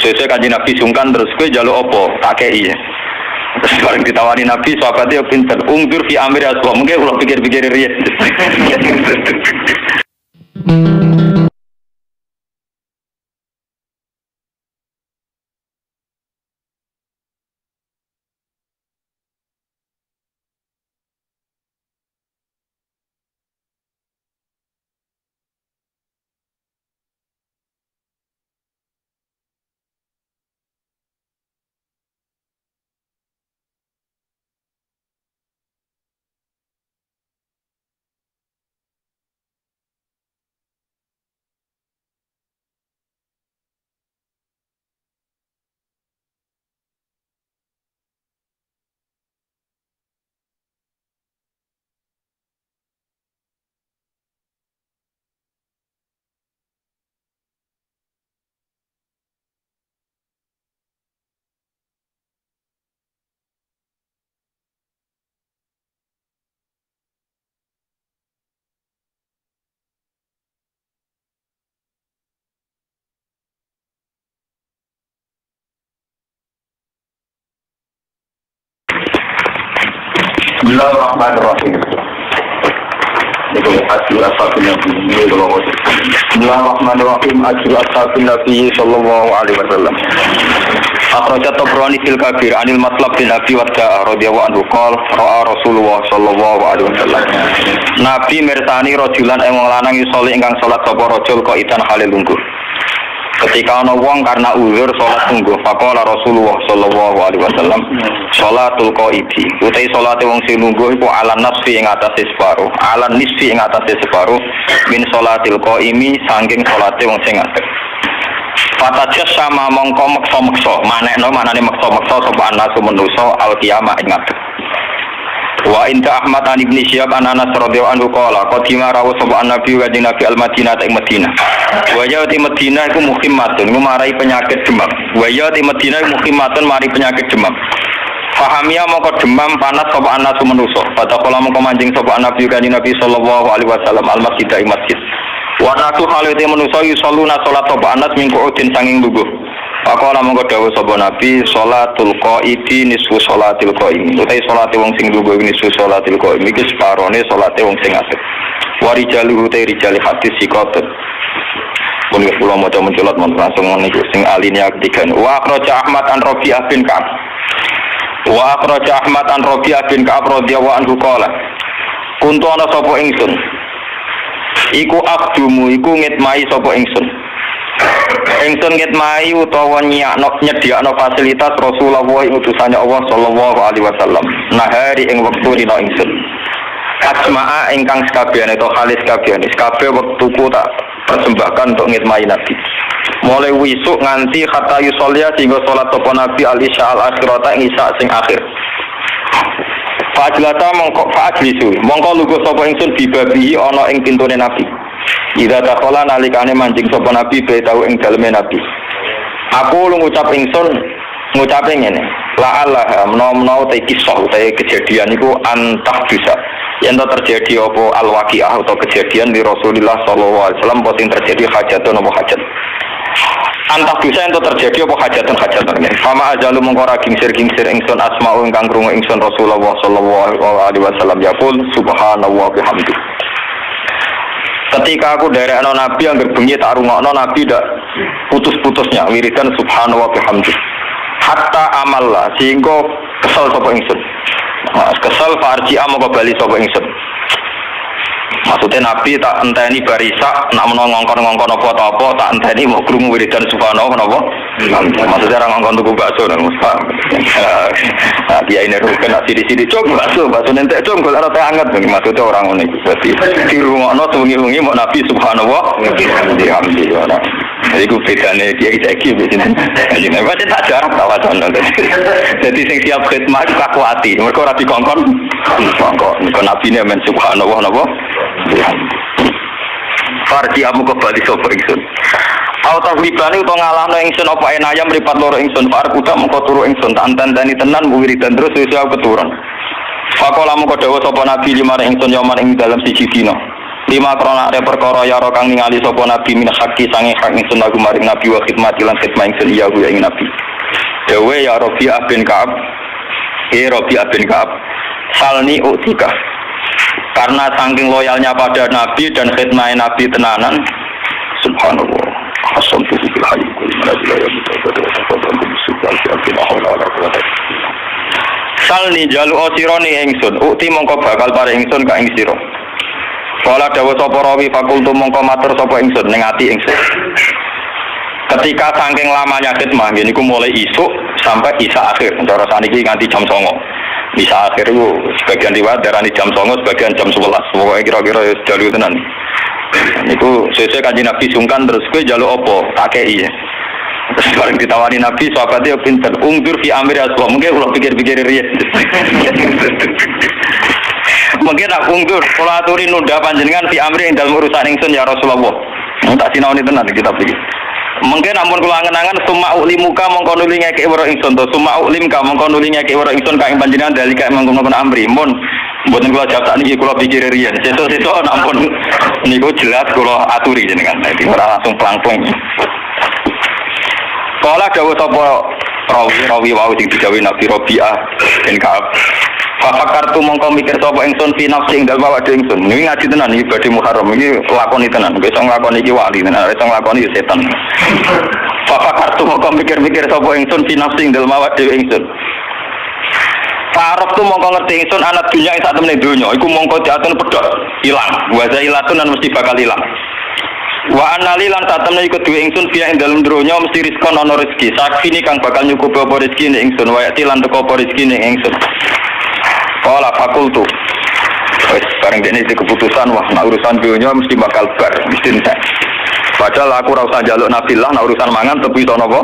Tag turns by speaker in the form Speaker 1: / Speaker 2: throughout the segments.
Speaker 1: Sesuai Kanjeng Nabi sungkan terus kowe njaluk apa? Tak kei. Terus bareng ditawani Nabi, sahabatnya pinter. Ungdur fi amri aswa. Mungkin kalau pikir-pikir riyen. Bismillahirrahmanirrahim. Bismillahirrahmanirrahim. Ajru ashabin Nabi sallallahu alaihi wasallam. Akhrajat Tabrani fil Kabir anil Matlab bin Abi Wadda radhiyallahu anhu qala ra'a Rasulullah sallallahu alaihi wasallam. Nabi mirsani rajulan ing wong lanang yusoli ingkang salat sapa rajul kok idan halil lungguh. Ketika ana wong karena uzur salat lungguh, faqala Rasulullah sallallahu alaihi wasallam, salatul qaidi. Utai salate wong sing lungguh iku ala nafsi ing atase separo, ala nisfi ing atase separo min salatil qaimi saking salate wong sing ngadeg. Fatajas sama mongko meksa-meksa, manekno manane meksa-meksa sapa anasu manusa al qiyamah ing ngadeg. Wa inta Ahmad an Ibnu Syihab an Anas radhiyallahu anhu qala qadima rawu sapa nabi wa nabi al Madinah ing Madinah. Wa ya di Madinah iku muhimmatun ngumarai penyakit demam. Wa ya di Madinah muhimmatun mari penyakit demam. Fahamia mongko demam panas sapa anas manusa. Fatakola mongko manjing sapa nabi wa nabi sallallahu alaihi wasallam al masjid ing masjid. Wa natu halite manusa yusalluna salat sapa anas mingku udin sanging lungguh. Pakola mongko dawuh sapa nabi salatul qaidi nisfu salatil qaimi. Utai salate wong sing lungguh nisfu salatil qaimi iki separone salate wong sing asik. Wa rijalu utai rijali hadis sikotun. Mun kula maca mencolot mon langsung niku sing aline ketiga. Wa akhraja Ahmad an Rabi'ah bin Ka'ab. Wa akhraja Ahmad an Rabi'ah bin Ka'ab radhiyallahu anhu qala kuntu ana sapa ingsun iku abdumu iku ngitmai sapa ingsun. Ingsun ngitmai utawa nyediakno fasilitas Rasulullah utusane Allah sallallahu alaihi wasallam. Nahari ing wektu dina ingsun. Asma'a ingkang sekabehane to halis kabehane. Kabeh wektuku tak persembahkan untuk ngitmai Nabi. Mulai wisuk nganti kata yusolya sehingga salat sapa Nabi al-isya al-akhirata ing isya sing akhir. Fajlata mongko lugu sapa ingsun bibabihi ana ing pintune Nabi. Ida dakhala nalikane manjing sapa Nabi be tau ing daleme Nabi. Aku lu ngucap ingsun ngucape ngene. La Allah menawa te kisah te kejadian iku antah bisa. Yen terjadi apa al-waqiah atau kejadian di Rasulullah sallallahu alaihi wasallam apa sing terjadi hajatun apa hajat. Antah bisa ento terjadi apa hajatun ngene. Fama ajalu mongko ra gingsir ingsun asma'u ingkang krungu ingsun Rasulullah sallallahu alaihi wasallam yaqul subhanallah bihamdi. Ketika aku derekno Nabi yang bengi tak rungokno Nabi ndak putus-putusnya wiridan subhanallah bihamdi. Hatta amalla sehingga kesel sapa ingsun. Kesel farji mongko bali sapa ingsun. Maksudnya Nabi tak enteni barisak nak menawa ngongkon-ngongkon apa-apa tak enteni mau krungu wiridan subhanallah napa? Maksudnya orang ngongkon tuku bakso nang Mustafa. Nah, dia ini rugen sidi-sidi cok bakso nentek cok kok ora teh anget maksudnya orang ngono iku. Dadi dirungokno wengi-wengi mau Nabi subhanallah alhamdulillah. Jadi ku bedane dia iki bedane. Jadi nek tak jarang tawasan. Jadi sing siap khidmat kakuati. Mergo ora dikongkon. Kok Nabi ne men subhanallah napa? Farji amu kembali sapa ingsun. Auto libane utawa ngalahno ingsun apa enayam mripat loro ingsun far kuda mengko turu ingsun tak antandani tenan wiridan terus wis aku keturun. Faqala mengko dawuh sapa Nabi limare ingsun yaman ing dalam siji dina. Lima krona ada perkara ya kang ningali sapa nabi min haqi sange hak ingsun lagu maring nabi wa khidmati lan khidmah ingsun iya ku ing nabi. Dewe ya Rabi'ah bin Ka'ab. Rabi'ah bin Ka'ab salni utika. Karena saking loyalnya pada nabi dan khidmah nabi tenanan subhanallah. Hasantu bil hayy kul la ilaha salni jalu osironi ingsun ukti mongko bakal pare ingsun ka ing sira. Kala dawuh sapa rawi fakultu mongko matur sapa ingsun ning ati ingsun. Ketika saking lamanya khidmah niku mulai isuk sampai isya akhir. Cara saniki nganti jam 09.00. Isya akhir itu sebagian riwayat darani jam 09.00, sebagian jam 11. Pokoke kira-kira jalu tenan. Niku sesuai kanjeng Nabi sungkan terus kowe njaluk apa? Tak kei. Terus bareng ditawani Nabi, sahabatnya pinter. Ungdur fi amri aswa. Mungkin kalau pikir-pikir riyen. Mungkin aku ungdur. Kalau aturi nunda panjenengan fi amri yang dalam urusan ingsun ya Rasulullah. Tak sinau ini tenan kita pikir. Mungkin ampun kula angen-angen summa ulimuka mongko nuli ngeke waro ingsun to. Summa ulimka mongko nuli ngeke waro ingsun ka ing panjenengan dalika mengkono amri. Mun mboten kula jawab sakniki kula pikir riyen. Sesuk-sesuk ampun niku jelas kula aturi jenengan. Dadi ora langsung plangplung. Kala dawuh sapa rawi wau sing digawe Nabi Rabi'ah bin Ka'ab. Fakartu mongko mikir sapa ingsun fi nafsi ing dalem awake ingsun. Niki ngaji tenan iki badhe Muharram iki lakoni tenan. Besok nglakoni iki wali tenan, besok nglakoni setan. Fakartu mongko mikir-mikir sapa ingsun fi nafsi ing dalem awake ingsun. Farok tu mongko ngerti ingsun anak dunya ing sak temene donya iku mongko diatur pedhot ilang. Wa zailatun lan mesti bakal ilang. Wa anali lan satemene iku duwe ingsun biya ing dalem donya mesti rizkon ana rezeki. Sakfini kang bakal nyukupi apa rezeki ning ingsun wa yati lan teko apa rezeki ning ingsun. Kala fakultu. Wis bareng dene iki keputusan wah nek urusan donya mesti bakal bar, mesti entek. Padahal aku ora usah njaluk nabi lah nek urusan mangan tepi iso napa?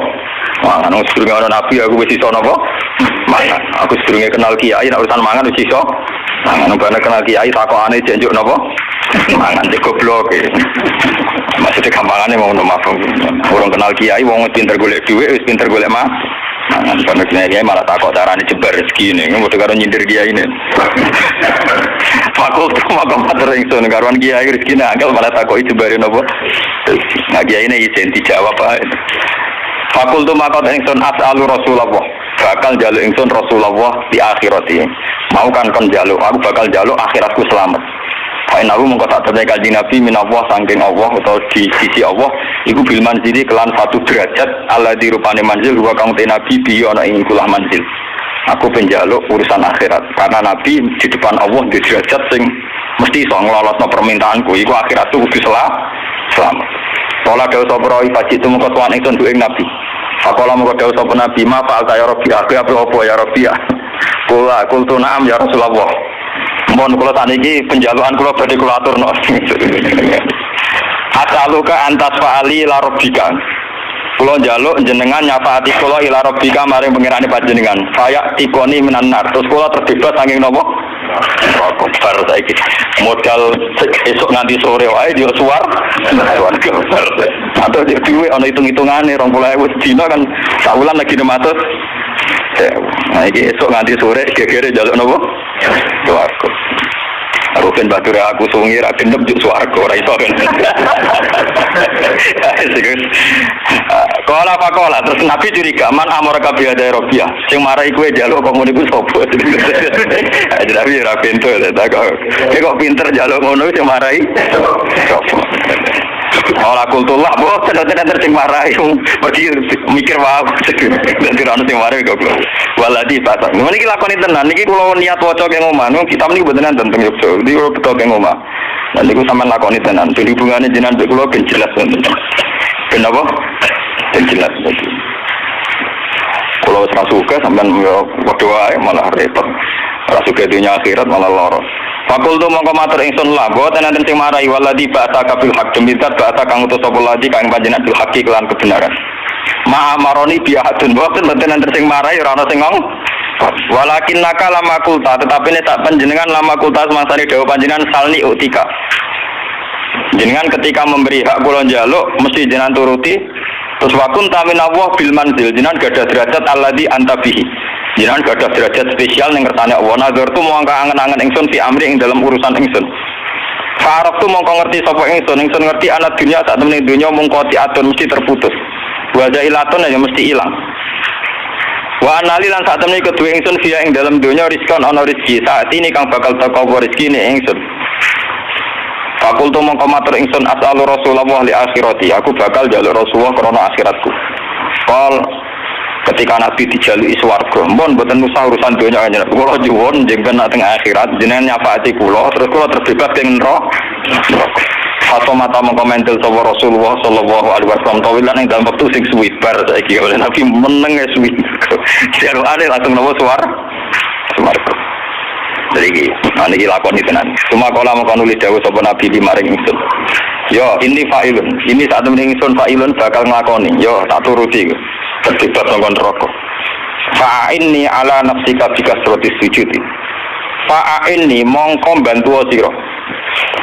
Speaker 1: Mangan wis durung ana nabi aku wis iso napa? Mangan. Aku sedurunge kenal kiai nek urusan mangan wis iso. Mangan ben kenal kiai takokane jenjuk napa? Mangan cek goblok iki. Maksudnya gampangane mau mafhum. Urung kenal kiai wong pinter golek dhuwit wis pinter golek mah. Mangan ben kiai malah takok carane jebar rezeki ning padha karo nyindir kiai ne. Fakultu maka matur ingsun karuan kiai rezekine angel malah takoki jebare napa. Nah kiai ne isin dijawab ae. Fakultu maka ingsun as'alu Rasulullah. Bakal njaluk ingsun Rasulullah di akhirati. Mau kan kon njaluk, aku bakal njaluk akhiratku selamat. Kain aku mengko tak terjadi kanjeng Nabi minallah saking Allah atau di sisi Allah iku bil manzili kelan satu derajat Allah di rupane manzil wa kang te Nabi bi ana ing kulah manzil. Aku penjaluk urusan akhirat karena Nabi di depan Allah di derajat sing mesti iso nglolosno permintaanku iku akhiratku kudu selamat. Kala dawuh sapa rawi pacik tu mengko tuan ingsun ing Nabi. Faqala mengko dawuh sapa Nabi ma fa'al ya Rabbi aku apa ya Rabbi. Kula kultu na'am ya Rasulullah. Mohon kula saniki penjalukan kula badhe kula aturno. Asaluka antas fa'ali ila rabbika. Kula njaluk jenengan nyafaati kula ila rabbika maring pangerane panjenengan. Saya tikoni minan nar. Terus kula terbebas saking napa? Kobar saiki. Modal esuk nganti sore wae dia swarga. Atau dia duwe ana hitung-hitungane 20.000 dina kan saulan lagi 600. Nah iki esuk nganti sore gegere njaluk napa? Swarga. Rukin bature aku sungi ra gendep juk swarga ora iso kan. Kala pakola terus Nabi curiga man amara kabeh ada Rabiah sing marai kowe njaluk kok ngono iku sapa. Jadi ra pintu ta kok pinter njaluk ngono sing marai sapa. Ora kultullah bos tenan-tenan sing marai pergi mikir wae dadi ana sing marai kok. Waladi pasak. Niki lakoni tenan niki kula niat waca keng omah kitab niki mboten enten teng Yogyakarta. Di betul keng omah. Lan niku sampean lakoni tenan. Dadi hubungane jenengan mbek kula ben jelas wonten. Kenapa? Ben jelas iki. Kula wis rasuke sampean padha wae malah repot. Rasuke dunya akhirat malah lara. Fakultu mongko matur ingsun lah, boten enten sing marai waladi ba'sa kabil haq demi zat ba'sa kang utus sapa ladi kang panjenengan bil haqi kelan kebenaran. Ma amaroni bi'adun boten enten sing marai ora ana sing ngomong. Walakin naka lama kulta tetapi nek tak panjenengan lama kulta semangsane dawuh panjenengan salni utika. Jenengan ketika memberi hak kula njaluk mesti jenengan turuti. Terus wakun tamin Allah bil manzil jenengan gadah derajat alladzi antabihi. Jenengan gadah derajat spesial ning kersane Allah. Nazar tu mongko angen-angen ingsun fi amri ing dalam urusan ingsun. Farok tu mongko ngerti sapa ingsun ngerti anak dunia sak temene dunya mung qati'atun mesti terputus. Wa jailatun ya mesti ilang. Wa anali lan sak temene kedue ingsun via ing dalam dunya rizkan ana rezeki saat ini kang bakal teko rezekine ingsun. Fakultu mongko matur ingsun as'alu Rasulullah li akhirati. Aku bakal njaluk Rasulullah krana akhiratku. Qal ketika Nabi dijaluki swarga, mbon mboten usah urusan donya kanjeng. Kula nyuwun jenengan teng akhirat jenengan nyafaati kula terus kula terbebas ing neraka. Atau mata mengkomentar sapa Rasulullah sallallahu alaihi wasallam tawilan ing dalam waktu sing suwi bar saiki oleh Nabi meneng suwi. Jarane langsung nopo swarga. Jadi ini lakoni tenan. Cuma kalau mau nulis dawuh sapa Nabi di maring ingsun. Yo ini fa'ilun. Ini saat temen ingsun fa'ilun bakal nglakoni. Yo tak turuti. Terlibat nang neraka. Fa'inni ala nafsika bikasrati sujud. Fa'inni mongko bantu sira.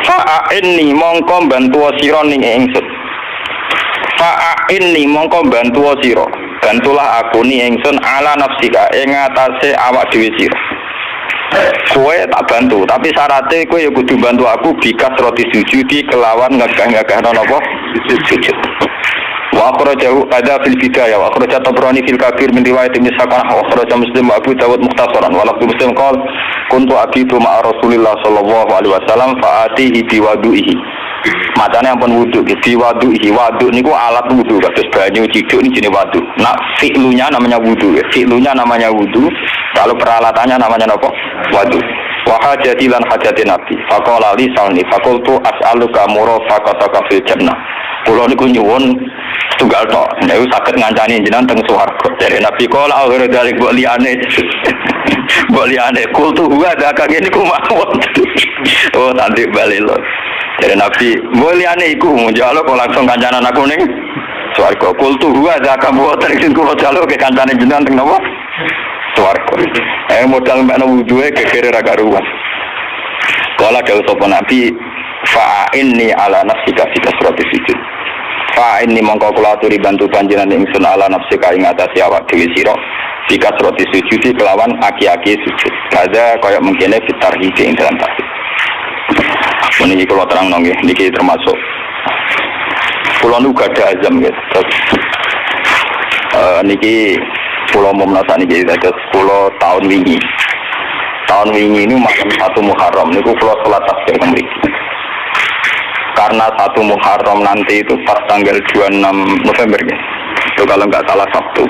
Speaker 1: Fa'inni mongko bantu sira ning ingsun. Fa'inni mongko bantu sira. Bantulah aku ni ingsun ala nafsika ing atase awak dhewe sira. Kowe tak bantu, tapi syaratnya kowe ya kudu bantu aku bikas roti sujudi kelawan ngegah-ngegahno napa sujud. Wa akhrajahu ada fil bidayah wa akhraja Tabrani fil Kabir min riwayat Ibnu Sa'ad wa akhraja Muslim Abu Dawud mukhtasaran wa lafzu Muslim qala kuntu abitu ma'a Rasulillah sallallahu alaihi wasallam fa atihi bi wudu'ihi. Macane ampun wudu iki wudu'ihi. Wudu niku alat wudu kados banyu ciduk ini jenenge wudu. Nah, fi'lunya namanya wudu. Fi'lunya namanya wudu. Kalau peralatannya namanya apa? Wudu. Wa hajati lan hajati Nabi. Faqala li salni faqultu as'aluka murafaqataka fil jannah. Kula niku nyuwun tunggal tok. Nek saged ngancani jenengan teng swarga. Dari Nabi kala akhir dari mbok liyane. Mbok liyane kultu huwa zakak niku mawon. Oh, nanti bali lho. Dari Nabi mbok liyane iku njaluk kok langsung kancanan aku ning swarga. Kultu huwa zakak mbok terus kula jaluk ke kancane jenengan teng napa? Swarga. Modal mbakna wuduhe gegere ra karuan. Kala dawuh sapa Nabi fa'inni ala nafsika fi kasrati sujud. Fa'inni mongko kula aturi bantu panjenengan ingsun ala nafsika ing atase awak dhewe sira. Fi kasrati sujudi kelawan aki-aki sujud. Kaza kaya mengkene fitarhi ing dalam tasbih. Meniki kula terangno nggih, niki termasuk kula nu gadah azam nggih. Niki kula mau menasani niki dados kula tahun wingi. Tahun wingi ini malam 1 Muharram niku kula salat tasbih mriki. Karena 1 Muharram nanti itu pas tanggal 26 November ya. Itu kalau nggak salah Sabtu.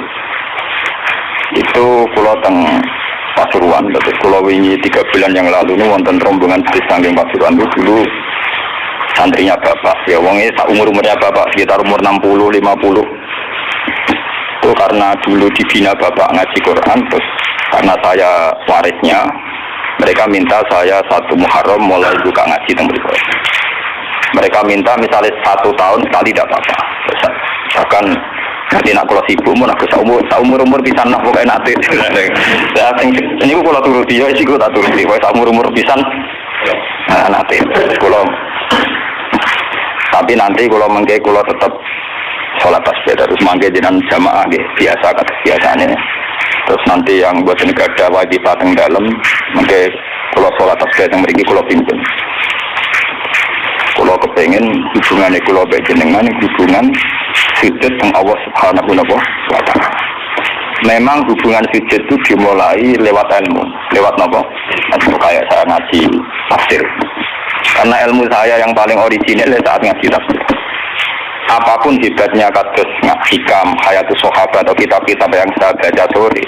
Speaker 1: Itu kula teng Pasuruan, terus kula wingi 3 bulan yang lalu ini wonten rombongan bis saking Pasuruan itu dulu santrinya bapak. Ya wonge sak umur-umurnya bapak, sekitar umur 60 50. Itu karena dulu dibina bapak ngaji Quran, terus karena saya warisnya, mereka minta saya 1 Muharram mulai buka ngaji teng mriku. Mereka minta misalnya 1 tahun sekali tidak apa-apa. Bahkan nanti nak kalau sibuk mau nak umur pisan nak pokoknya nanti. Ini aku kalau turuti ya sih aku tak turuti. Kalau umur pisan nanti kalau tapi nanti kalau mengke kalau tetap sholat tasbih terus mangke jenengan jamaah nggih biasa kata biasanya. Terus nanti yang buat negara wajib teng dalam mengke kalau sholat tasbih yang mriki kalau pimpin. Kalau kepengen hubungannya kalau baik jenengan hubungan sujud dengan Allah Subhanahu wa Ta'ala. Memang hubungan sujud itu dimulai lewat ilmu, lewat apa? Ilmu kayak saya ngaji tafsir. Karena ilmu saya yang paling original saat ngaji tafsir. Apapun hebatnya kados hikam, hayatus sahabat atau kitab-kitab yang saya baca sore,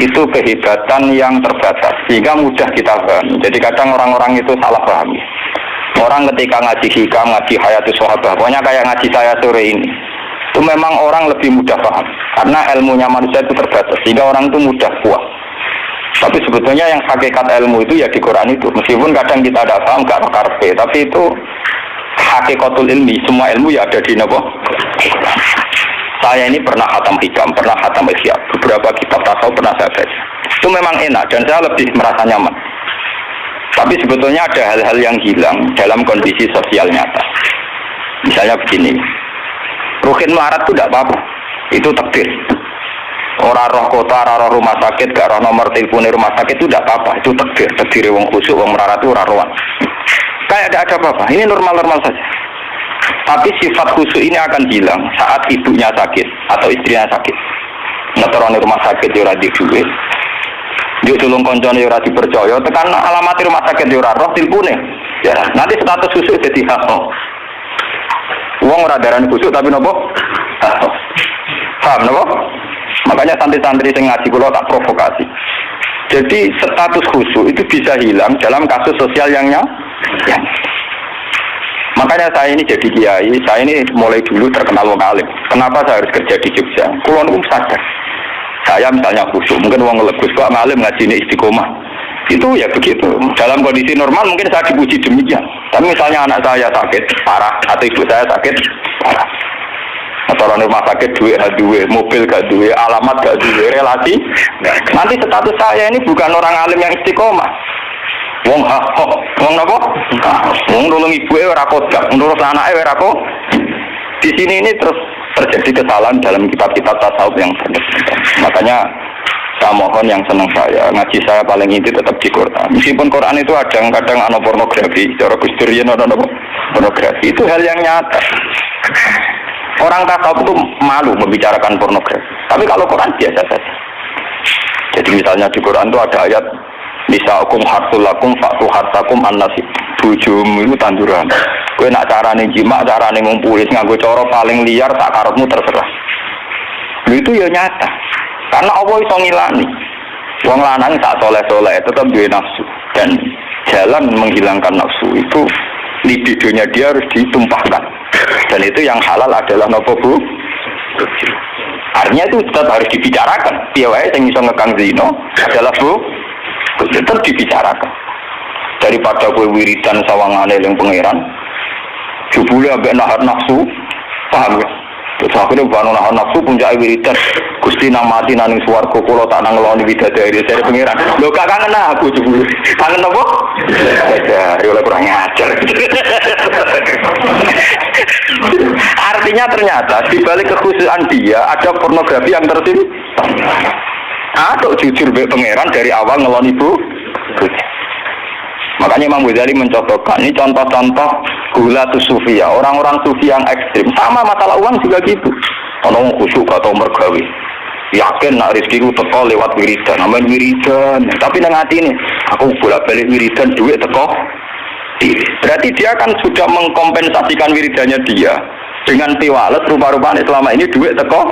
Speaker 1: itu kehebatan yang terbatas sehingga mudah kita paham. Jadi kadang orang-orang itu salah paham. Orang ketika ngaji hikam, ngaji hayatus sahabat, pokoknya kayak ngaji saya sore ini, itu memang orang lebih mudah paham karena ilmunya manusia itu terbatas sehingga orang itu mudah puas. Tapi sebetulnya yang hakikat ilmu itu ya di Quran itu, meskipun kadang kita tidak paham, tidak karpe, tapi itu hakikatul ilmi, semua ilmu ya ada di Nabi. Saya ini pernah khatam hikam, pernah khatam ihya, beberapa kitab tasawuf pernah saya baca. Itu memang enak dan saya lebih merasa nyaman. Tapi sebetulnya ada hal-hal yang hilang dalam kondisi sosial nyata. Misalnya begini, ruhin melarat itu tidak apa-apa, itu takdir. Orang roh kota, orang roh rumah sakit, gak roh nomor telepon rumah sakit itu tidak apa-apa, itu takdir. Takdir wong khusyuk, wong melarat itu orang rohan. kayak tidak ada apa-apa. Ini normal-normal saja. Tapi sifat khusyuk ini akan hilang saat ibunya sakit atau istrinya sakit. Ngeteroni rumah sakit ya ora di duit. Dia tulung koncone ya ora dipercaya, tekan alamat rumah sakit ya ora roh tilpune. Ya, nanti status khusyuk jadi haram. Wong ora darani khusyuk tapi napa? Haram. Paham napa? Makanya santri-santri sing ngaji kula tak provokasi. Jadi status khusyuk itu bisa hilang dalam kasus sosial yang nyata. Makanya saya ini jadi kiai, saya ini mulai dulu terkenal wong alim. Kenapa saya harus kerja di Jogja? Kulo niku sadar. Saya misalnya khusyuk, mungkin wong legus kok alim ngajine istiqomah. Itu ya begitu. Dalam kondisi normal mungkin saya dipuji demikian. Tapi misalnya anak saya sakit parah atau ibu saya sakit parah. Atau rumah sakit duwe, mobil gak duwe, alamat gak duwe, relasi. Nanti status saya ini bukan orang alim yang istiqomah. Wong wong napa? Wong nulung ibuke ora kodak, nurut anake ora kok. Di sini ini terus terjadi kesalahan dalam kitab-kitab tasawuf yang berbeda. Makanya saya mohon yang senang saya, ngaji saya paling inti tetap di Quran. Meskipun Quran itu kadang ana pornografi, cara Gusdurian ana pornografi, itu hal yang nyata. Orang tasawuf itu malu membicarakan pornografi. Tapi kalau Quran biasa saja. Jadi misalnya di Quran itu ada ayat nisaukum harsul lakum fa'tu harsakum an-nasib. Bojomu itu tanduran. Kowe nak carane jima, carane ngumpulis nganggo cara paling liar tak karepmu terserah. Itu ya nyata. Karena Allah iso ngilani. Wong lanang sak soleh-soleh tetap duwe nafsu dan jalan menghilangkan nafsu itu libidonya dia harus ditumpahkan. Dan itu yang halal adalah napa Bu? Artinya itu tetap harus dibicarakan. Piye wae sing iso ngekang zina adalah Bu tetap dibicarakan. Daripada kowe wiridan sawangane ning pangeran, jebule ambek nahan nafsu, paham ya? Terus akhirnya bukan nahan nafsu puncake wiridan, Gusti namati nang swarga kula tak nang ngeloni widadari dari pangeran. Lho gak kangen aku jebule. Kangen apa? Ya oleh kurang ajar. Artinya ternyata di balik kekhusyukan dia ada pornografi yang tersimpan. Atau jujur be pangeran dari awal ngelon ibu. Makanya Imam Ghazali mencontohkan ini contoh-contoh gulatus sufia, orang-orang sufi yang ekstrim. Sama masalah uang juga gitu. Orang khusyuk atau mergawi, yakin nak rezeki ku teko lewat wiridan, amen wiridan. Tapi nang ati ini, aku bolak-balik wiridan duit teko. Berarti dia kan sudah mengkompensasikan wiridannya dia dengan piwales rupa-rupanya selama ini duit teko.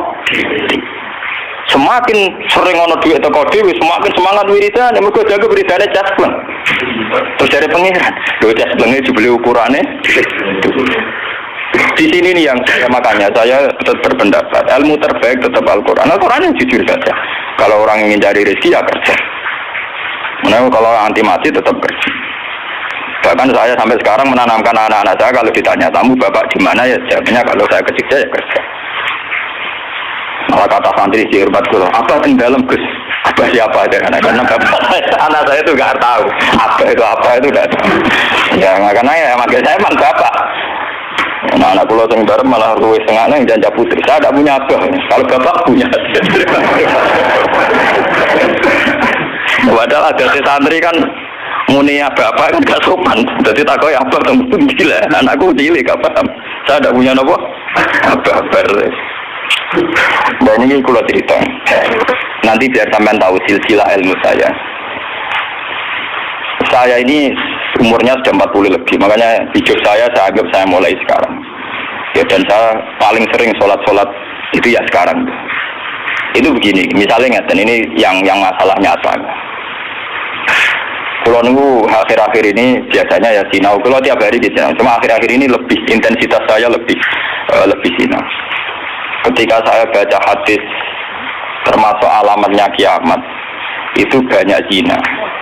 Speaker 1: Semakin sering ono duit teko dhewe, semakin semangat wiridan. Mergo jago wiridane caspleng. Terus dari pengiran, lho casplenge jebule ukurane. Di sini nih yang makanya saya tetap berpendapat ilmu terbaik tetap Al-Qur'an. Al-Qur'an yang jujur saja. Kalau orang ingin cari rezeki ya kerja. Menurut kalau anti mati tetap kerja. Bahkan saya sampai sekarang menanamkan anak-anak saya kalau ditanya tamu bapak di mana ya jawabnya kalau saya kerja ya kerja. Malah kata santri si hormat kulo, apa yang dalam Gus? Apa siapa aja karena bapak anak saya itu nggak tahu apa itu nggak tahu. Ya makanya ya makanya saya emang bapak. Nah, anak kulo yang bareng malah luwes tengahnya yang janja putri. Saya tidak punya abah. Kalau bapak punya. Padahal ada santri kan muni bapak kan gak sopan. Jadi tak kau yang abah tembus gila. Anakku cilik gak paham. Saya tidak punya apa? Abah. Dan ini kulo cerita. Nanti biar sampean tahu silsilah ilmu saya. Saya ini umurnya sudah 40 lebih, makanya hidup saya anggap saya mulai sekarang. Ya, dan saya paling sering sholat itu ya sekarang. Itu begini, misalnya dan ini yang masalah nyata. Kalau nunggu akhir-akhir ini biasanya ya sinau. Kalau tiap hari di sinau, cuma akhir-akhir ini lebih intensitas saya lebih sinau. Ketika saya baca hadis termasuk alamatnya kiamat, itu banyak zina.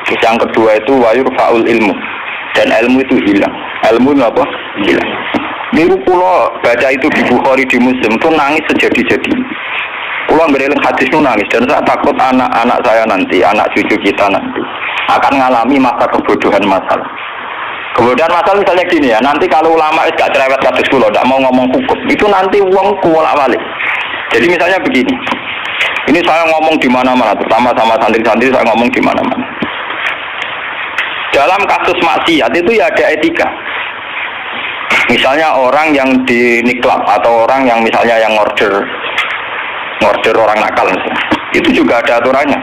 Speaker 1: Terus yang kedua itu wayur faul ilmu, dan ilmu itu hilang. Ilmu apa? Hilang. Niku kula baca itu di Bukhari di Muslim itu nangis sejadi-jadi. Kula ngereling hadis itu nangis dan saya takut anak-anak saya nanti, anak cucu kita nanti akan mengalami masa kebodohan masalah. Kebodohan masalah misalnya gini ya, nanti kalau ulama gak cerewet kados kula ndak mau ngomong hukum, itu nanti wong kuwalak-walik. Jadi misalnya begini. Ini saya ngomong di mana-mana, terutama sama santri-santri saya ngomong di mana-mana. Dalam kasus maksiat itu ya ada etika. Misalnya orang yang di niklab atau orang yang misalnya yang ngorder orang nakal misalnya. Itu juga ada aturannya.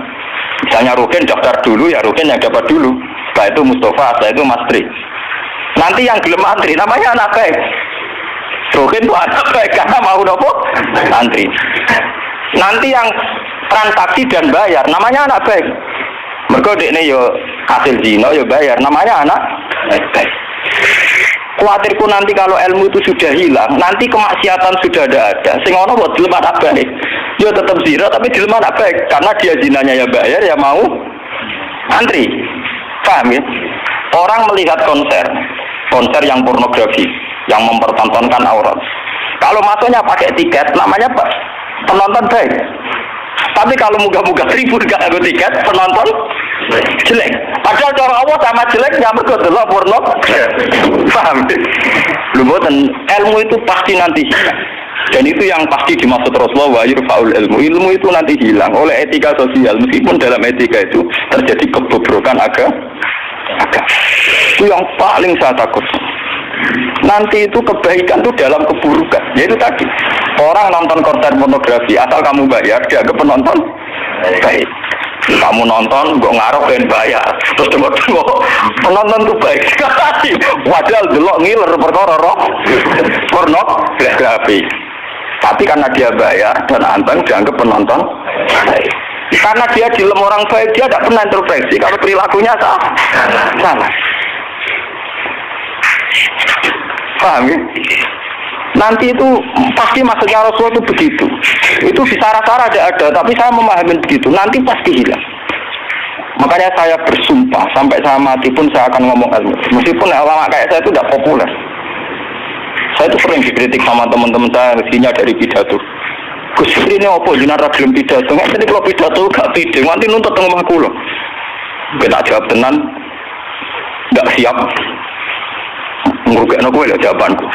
Speaker 1: Misalnya Rukin daftar dulu, ya Rukin yang dapat dulu. Setelah itu Mustafa, setelah itu Mas Tri. Nanti yang gelem antri namanya anak baik. Rukin itu anak baik karena mau nopo antri. Nanti yang transaksi dan bayar namanya anak baik. Mergo dekne yo hasil zina yo bayar namanya anak baik. Kuatirku nanti kalau ilmu itu sudah hilang, nanti kemaksiatan sudah ada. Sing ono buat dilem anak baik. Yo tetap zina tapi dilem anak baik karena dia zinanya ya bayar ya mau antri. Paham ya? Orang melihat konser yang pornografi, yang mempertontonkan aurat. Kalau masuknya pakai tiket, namanya apa? Penonton baik. Tapi kalau muga-muga ribut gak ada tiket, penonton jelek. Padahal cara Allah sama jeleknya mergo delok porno. Paham? Lho mboten, ilmu itu pasti nanti hilang. Dan itu yang pasti dimaksud Rasulullah wa yurfa'ul ilmu. Ilmu itu nanti hilang oleh etika sosial. Meskipun dalam etika itu terjadi kebobrokan agama. Itu yang paling saya takut. Nanti itu kebaikan itu dalam keburukan. Yaitu tadi orang nonton konser pornografi asal kamu bayar dia ke penonton baik. Kamu nonton kok ngarep ben bayar terus tengok penonton itu baik sekali. Padahal delok ngiler perkara pornografi. Tapi karena dia bayar dan anteng dianggap penonton baik. Karena dia dilem orang baik, dia tidak pernah introspeksi kalau perilakunya salah. Paham ya? Nanti itu pasti maksudnya Rasulullah itu begitu. Itu di sara-sara ada, tapi saya memahami begitu. Nanti pasti hilang. Makanya saya bersumpah sampai saya mati pun saya akan ngomong ilmu. Meskipun ulama kayak saya itu tidak populer. Saya itu sering dikritik sama teman-teman saya isinya dari pidato. Gus ini apa jenara gelem pidato? Nggak jadi kalau pidato gak pide, nanti nuntut teng omah kula. Kita jawab tenan, nggak siap. Ngrugekno kowe lho jawabanku.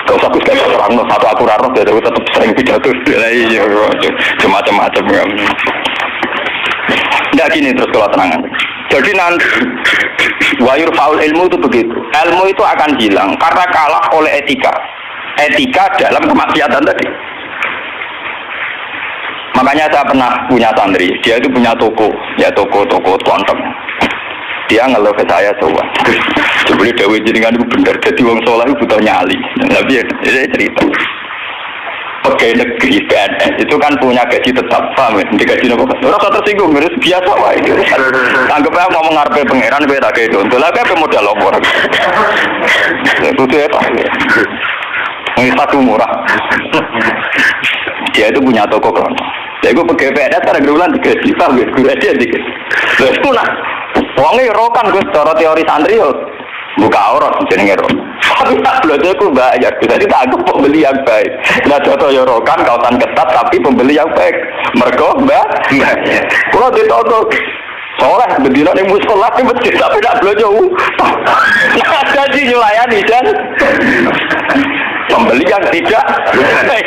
Speaker 1: Gak usah Gus kayak terangno satu aku ora roh tapi tetep sering pidato. Lah iya macam-macam ya. Nggak gini terus kalau terangan. Jadi nanti wayur faul ilmu itu begitu. Ilmu itu akan hilang karena kalah oleh etika. Etika dalam kemaksiatan tadi. Makanya saya pernah punya santri, dia itu punya toko tontong. Dia ngeluh ke saya coba. Sebelum Dewi jenengan itu benar, jadi wong soleh itu butuh nyali. Tapi ya, ini cerita. Pegawai negeri PNS itu kan punya gaji tetap, paham ya? Di gaji apa? Rasa tersinggung, harus biasa wah itu. Anggapnya ngomong ngarepe pangeran, gue tak kayak itu. Lah kayak modal lopor. Itu dia apa? Ini satu murah. Dia itu punya toko kelontong. Jadi gue pegawai PNS karena gerulan digaji, paham ya? Gue aja digaji. Terus itu lah. Uangnya rokan gue secara teori santri yo buka aurat jenenge ro. Tapi tak belajar aku bayar. Jadi tak anggap pembeli yang baik. Nah contoh yo rokan kautan ketat tapi pembeli yang baik. Mergo mbak. Kalau ditoto soleh berdiri ning musala di masjid tapi tak belajar. Nah jadi nyulayani kan. Pembeli yang tidak baik.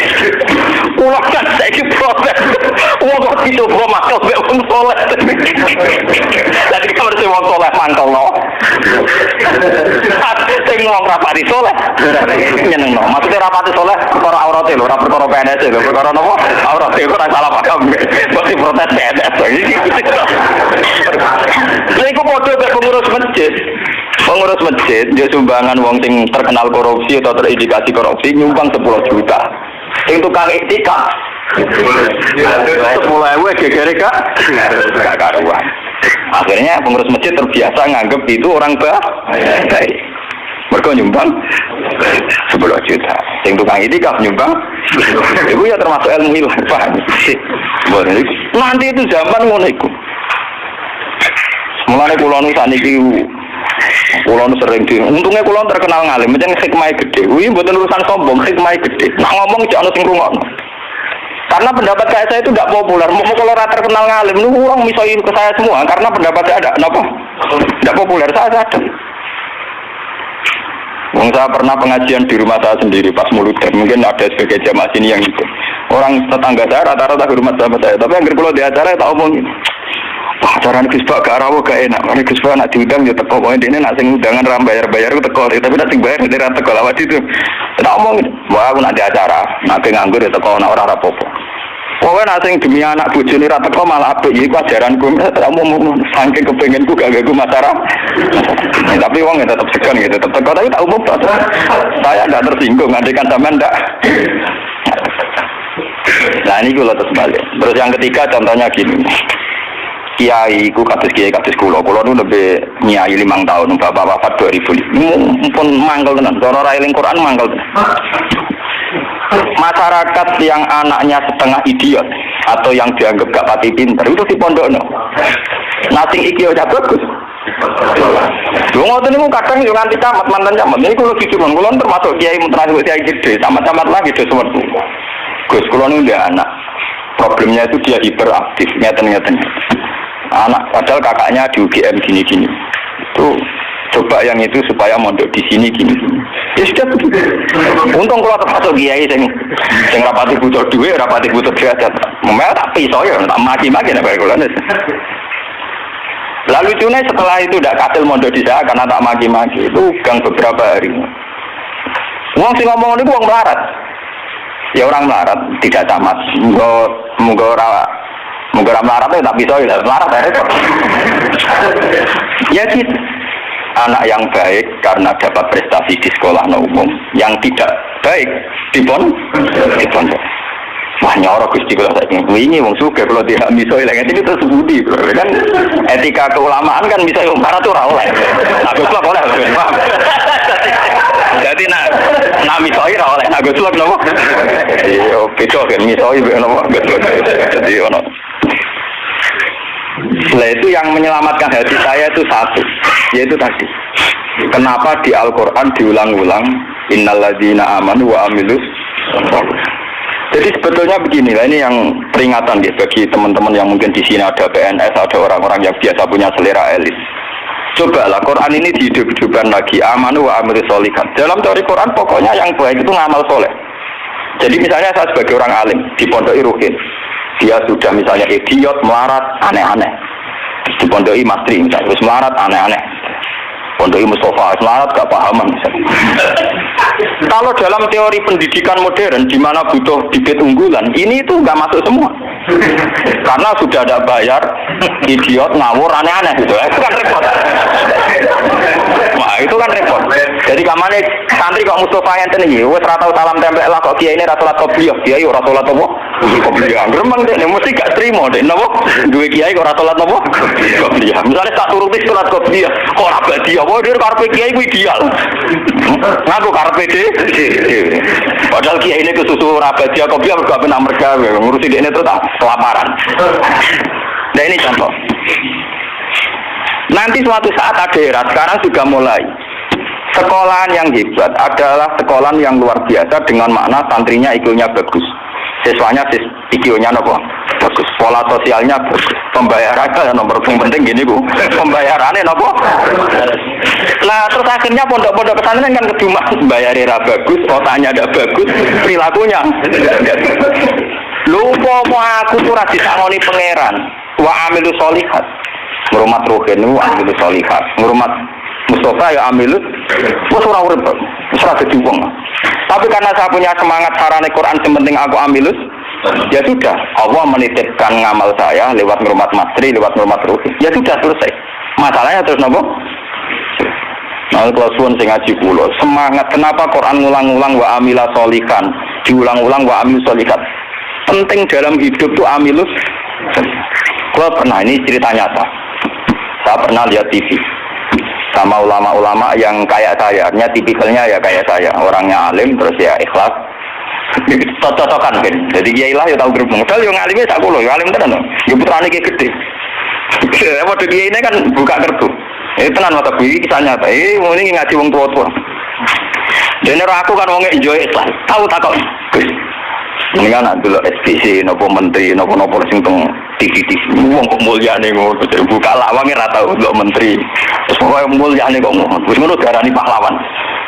Speaker 1: Uang kan saya protes. Uang kok itu bawa makal wong soleh. Jadi kamar sing wong soleh mangkel no. Sing wong rapati soleh. Nyenengno. Maksudnya rapati soleh perkara aurate lho, ora perkara PNS lho, perkara napa? Aurate ora salah paham. Mesti protes PNS. Lha iku padha karo pengurus masjid. Pengurus masjid dia sumbangan wong sing terkenal korupsi atau terindikasi korupsi nyumbang 10 juta. Sing tukang iktikaf 10.000 gegere Kak. Gak karuan. Akhirnya pengurus masjid terbiasa nganggep itu orang baik. Mereka nyumbang 10 juta. Sing tukang iktikaf nyumbang itu ya termasuk ilmu hilang, paham? Nanti itu zaman ngono iku. Mulane kula nu saniki kula nu sering di untungnya kula terkenal ngalim, pancen hikmahe gede. Kuwi mboten urusan sombong, hikmahe gede. Nak ngomong jek ana sing ngrungokno. Karena pendapat saya itu tidak populer. Mau kalau ora terkenal ngalim, lu orang misoi ke saya semua karena pendapat saya ada kenapa? Tidak populer, saya sadar. Saya pernah pengajian di rumah saya sendiri pas Muludan, mungkin ada sebagai jamaah sini yang itu. Orang tetangga saya rata-rata ke rumah sahabat saya, tapi yang kalau di acara tak omongin. Wah, carane Gus Bak gak rawo gak enak. Mari Gus Bak nak diundang yo teko pokoke dene nak sing undangan ra bayar-bayar ku teko, tapi nak sing bayar dene ra teko lawat itu. Tak omong, wah aku nak di acara, nak nganggur ya teko nak ora apa-apa. Pokoke nak sing demi anak bojone ra teko malah apik iki ajaranku. Tak omong saking kepengenku gak gagu masyarakat. Tapi wong ya tetap segan gitu, tetap teko tapi tak umum. Saya enggak tersinggung, andekan sampean ndak. Nah ini kalau terus balik. Terus yang ketiga contohnya gini. Kiai ku kados kiai kados kula nu lebih nyai 5 tahun bapak wafat 2000 pun mangkel tenan cara ra eling Quran mangkel tenan. Masyarakat yang anaknya setengah idiot atau yang dianggap gak pati pinter itu di pondokno nasi iki aja bagus lu ngoten niku kadang yo nganti camat mantan camat ini kula dicumon kula termasuk kiai mutrasi kiai gede camat-camat lagi do sewetu Gus kula nu ndek anak problemnya itu dia hiperaktif ngeten-ngeten anak padahal kakaknya di UGM gini-gini itu coba yang itu supaya mondok di sini gini ya sudah begitu untung kalau termasuk kiai sing rapati butuh duit rapati butuh derajat memang tak pisau ya tak maki-maki nek kula lalu lucunya setelah itu tidak katil mondok di saya karena tak maki-maki itu gang beberapa hari uang sing ngomong ini uang melarat ya orang melarat tidak camat munggo orang melarat itu tak bisa ya melarat ya gitu anak yang baik karena dapat prestasi di sekolah umum yang tidak baik di pondok wah nyorok Gusti kula saiki wingi wong sugih kalau tidak miso ilang itu terus budi kan etika keulamaan kan bisa yo marah tuh ora oleh nah Gus oleh jadi nak miso ora oleh nah Gus napa yo beda kan miso napa jadi ono setelah itu yang menyelamatkan hati saya itu satu, yaitu tadi. Kenapa di Al-Quran diulang-ulang innalladzina amanu wa amilus sholihat. Jadi sebetulnya beginilah ini yang peringatan ya bagi teman-teman yang mungkin di sini ada PNS, ada orang-orang yang biasa punya selera elit. Cobalah Quran ini dihidup-hidupkan lagi amanu wa amilus sholihat. Dalam teori Quran pokoknya yang baik itu ngamal soleh. Jadi misalnya saya sebagai orang alim di Pondok Ruhin. Dia sudah misalnya idiot, melarat, aneh-aneh. Di Pondok Masri misalnya, terus melarat, aneh-aneh. Pondok Mustafa, melarat, gak pahaman misalnya. Kalau dalam teori pendidikan modern, di mana butuh bibit unggulan, ini itu gak masuk semua. Karena sudah ada bayar, idiot, ngawur, aneh-aneh gitu. Itu kan repot. Wah, itu kan repot. Jadi kamane santri kok Mustafa yang tenang, wes ratau salam tempel lah kok kiai ini rasulat kopiah, kiai rasulat apa? Kopiah. Gremeng deh, mesti gak terima deh, nabo. Dua kiai kok rasulat apa? Kopiah. Misalnya tak turuti surat kopiah, kok rabadi apa? Dia karpe kiai ku ideal. Ngaku karpe deh. Padahal kiai ini kesusu rabadi kopiah bergak benar mereka ngurusi dia ini terus kelaparan. Nah ini contoh. Nanti suatu saat ada era, sekarang sudah mulai. Sekolahan yang hebat adalah sekolahan yang luar biasa dengan makna santrinya IQ-nya bagus. Siswanya IQ-nya apa? Bagus. Pola sosialnya bagus. Pembayarannya nomor penting gini Bu. Pembayarannya apa? Nah terus akhirnya pondok-pondok pesantren kan kedua bayarnya bagus, otaknya ada bagus, perilakunya. Lupa mau aku tuh rasi sangoni pangeran. Wa amilu sholihat. Ngurumat rohen wa amilu sholihat. Ngurumat Mustafa ya amilus, wes ora urip, wes ora dadi wong. Tapi karena saya punya semangat sarane Quran sementing aku amilus, ya sudah, Allah menitipkan ngamal saya lewat ngurmat masri, lewat ngurmat ruhi. Ya sudah selesai. Masalahnya terus nopo? Nah, kalau suwun sing ngaji kula, semangat kenapa Quran ngulang-ulang wa amila sholihan, diulang-ulang wa amilus sholihat. Penting dalam hidup tuh amilus. Gua pernah ini cerita nyata. Saya pernah lihat TV. Sama ulama-ulama yang kayak saya, tipikalnya ya kayak saya, orangnya alim terus ya ikhlas, cocok-cocokan kan. Jadi kiai lah ya tahu grup modal, yang alimnya tak kulo, yang alim tenan, yang putrane kiai gede. Waktu kiai ini kan buka kartu, tenan mata bui kisahnya, mau ini ngaji wong tua-tua. Dan aku kan wongnya enjoy ikhlas, tahu tak kok. Ini kan dulu SPC, nopo menteri, nopo sing teng TV-TV, wong kok mulyane ngono, buka lawangnya rata untuk menteri, terus pokoknya mulyane kok ngono, terus ngono darani pahlawan,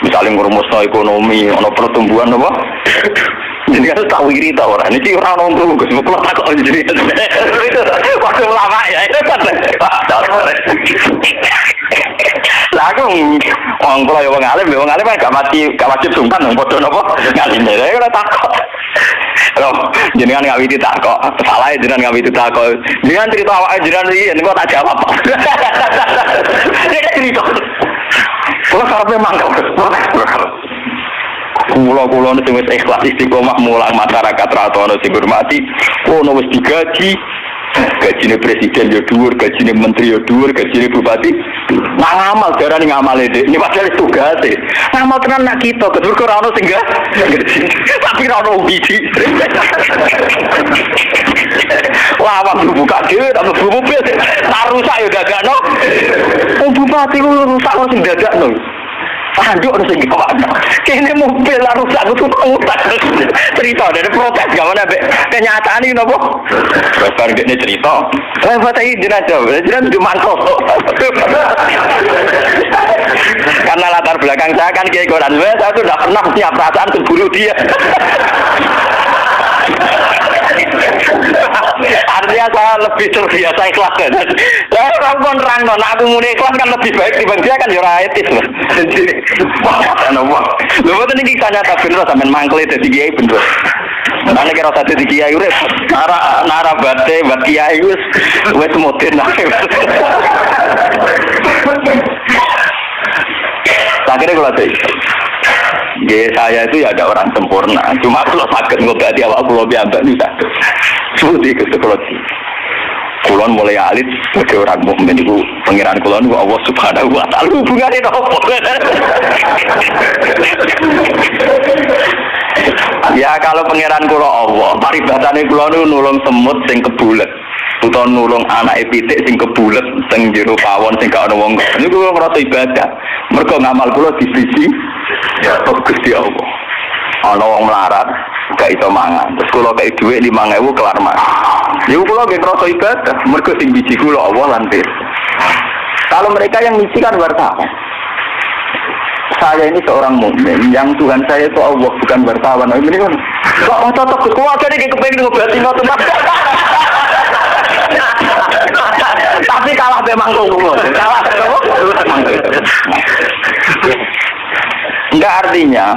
Speaker 1: misalnya ngurumusno ekonomi, ono pertumbuhan apa, Jadi kan tahu iri tahu orang ini orang nongkrong gus, mau tak kok jadi itu waktu lama ya itu kan. Lah aku ngomong ya wong alim kan gak wajib sungkan dong padha napa ngalim ya ora takok. Loh, jenengan gak witi takok, salah jenengan gak witi takok. Jenengan cerita awake jenengan iki engko tak jawab. Dia cerita. Kalau karepe mangkel. Kulo sing wis ikhlas istiqomah mulang masyarakat ra ono sing hormati, ono wis digaji. Gajine presiden ya dhuwur, gajine menteri ya dhuwur, gajine bupati. Ngamal darane ngamale Dik. Ini padahal tugase. Ngamal tenan nak kita, kedur ora ono sing gaji. Tapi ora ono biji. Wah, wong buka dhewe ta mobil. Tak rusak ya dadakno. Bupati ku rusak sing dadakno. Aduh, harus lagi kawan. Kayaknya mobil lah rusak, aku tuh cerita dari protes, gak mana kenyataan ini nopo. Baru ini cerita. Lewat aja jenazah di mangkok. Karena latar belakang saya kan kayak koran, saya tuh udah pernah punya perasaan terburu dia. Artinya saya lebih terbiasa ikhlas kan. Saya orang nerang non, aku muni ikhlas kan lebih baik dibanding dia kan ya etis loh. Lho mboten iki kanyata bener sampean mangkle dadi kiai bener. Ana kira satu dadi kiai urip. Nara bate buat kiai wis modern. Akhirnya kalau saya itu ya ada orang sempurna. Cuma kalau sakit ngobati awak pulau biamba ini sakit. Seperti itu kalau kulon mulai alit sebagai orang mukmin itu pengiran kulon itu Allah Subhanahu Wa Taala hubungannya apa? Ya kalau pengiran kulon Allah, paribatane kulon itu nulung semut sing kebulet, utawa nulung anak pitik sing kebulet, sing jero pawon sing gak ana wong. Niku kula ngrasa ibadah. Mergo ngamal kula disiji ya Gusti Allah. Ana wong melarat gak iso mangan. Terus kula kei dhuwit 5.000 kelar mangan. Niku kula nggih ngrasa ibadah, mergo sing biji kula Allah lan Kalau mereka yang misi kan wartawan. Saya ini seorang mukmin, yang Tuhan saya itu Allah bukan wartawan. Ini kan kok cocok keluarga nih kepengin ngobati ngoten. Tapi kalah memang ngomong. Kalah. Enggak artinya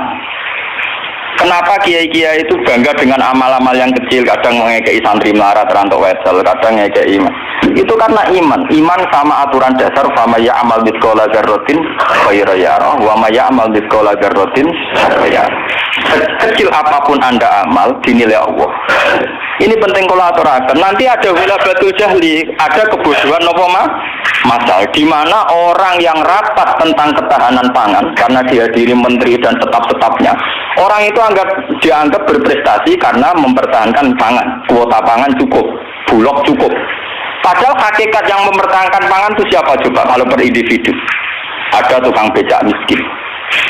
Speaker 1: kenapa kiai-kiai itu bangga dengan amal-amal yang kecil, kadang mengekei santri melarat rantok wesel, kadang mengekei iman. Itu karena iman sama aturan dasar fama ya amal bitqala dzarratin khairan yarah wa ma ya amal bitqala dzarratin syarran. Kecil apapun Anda amal dinilai Allah. Ini penting kalau aturakan. Nanti ada wilabatul jahli, ada kebodohan nopo masal di mana orang yang rapat tentang ketahanan pangan karena dihadiri menteri dan tetap-tetapnya. Orang itu dianggap berprestasi karena mempertahankan pangan, kuota pangan cukup, bulog cukup. Padahal hakikat yang mempertahankan pangan itu siapa coba kalau per individu? Ada tukang becak miskin.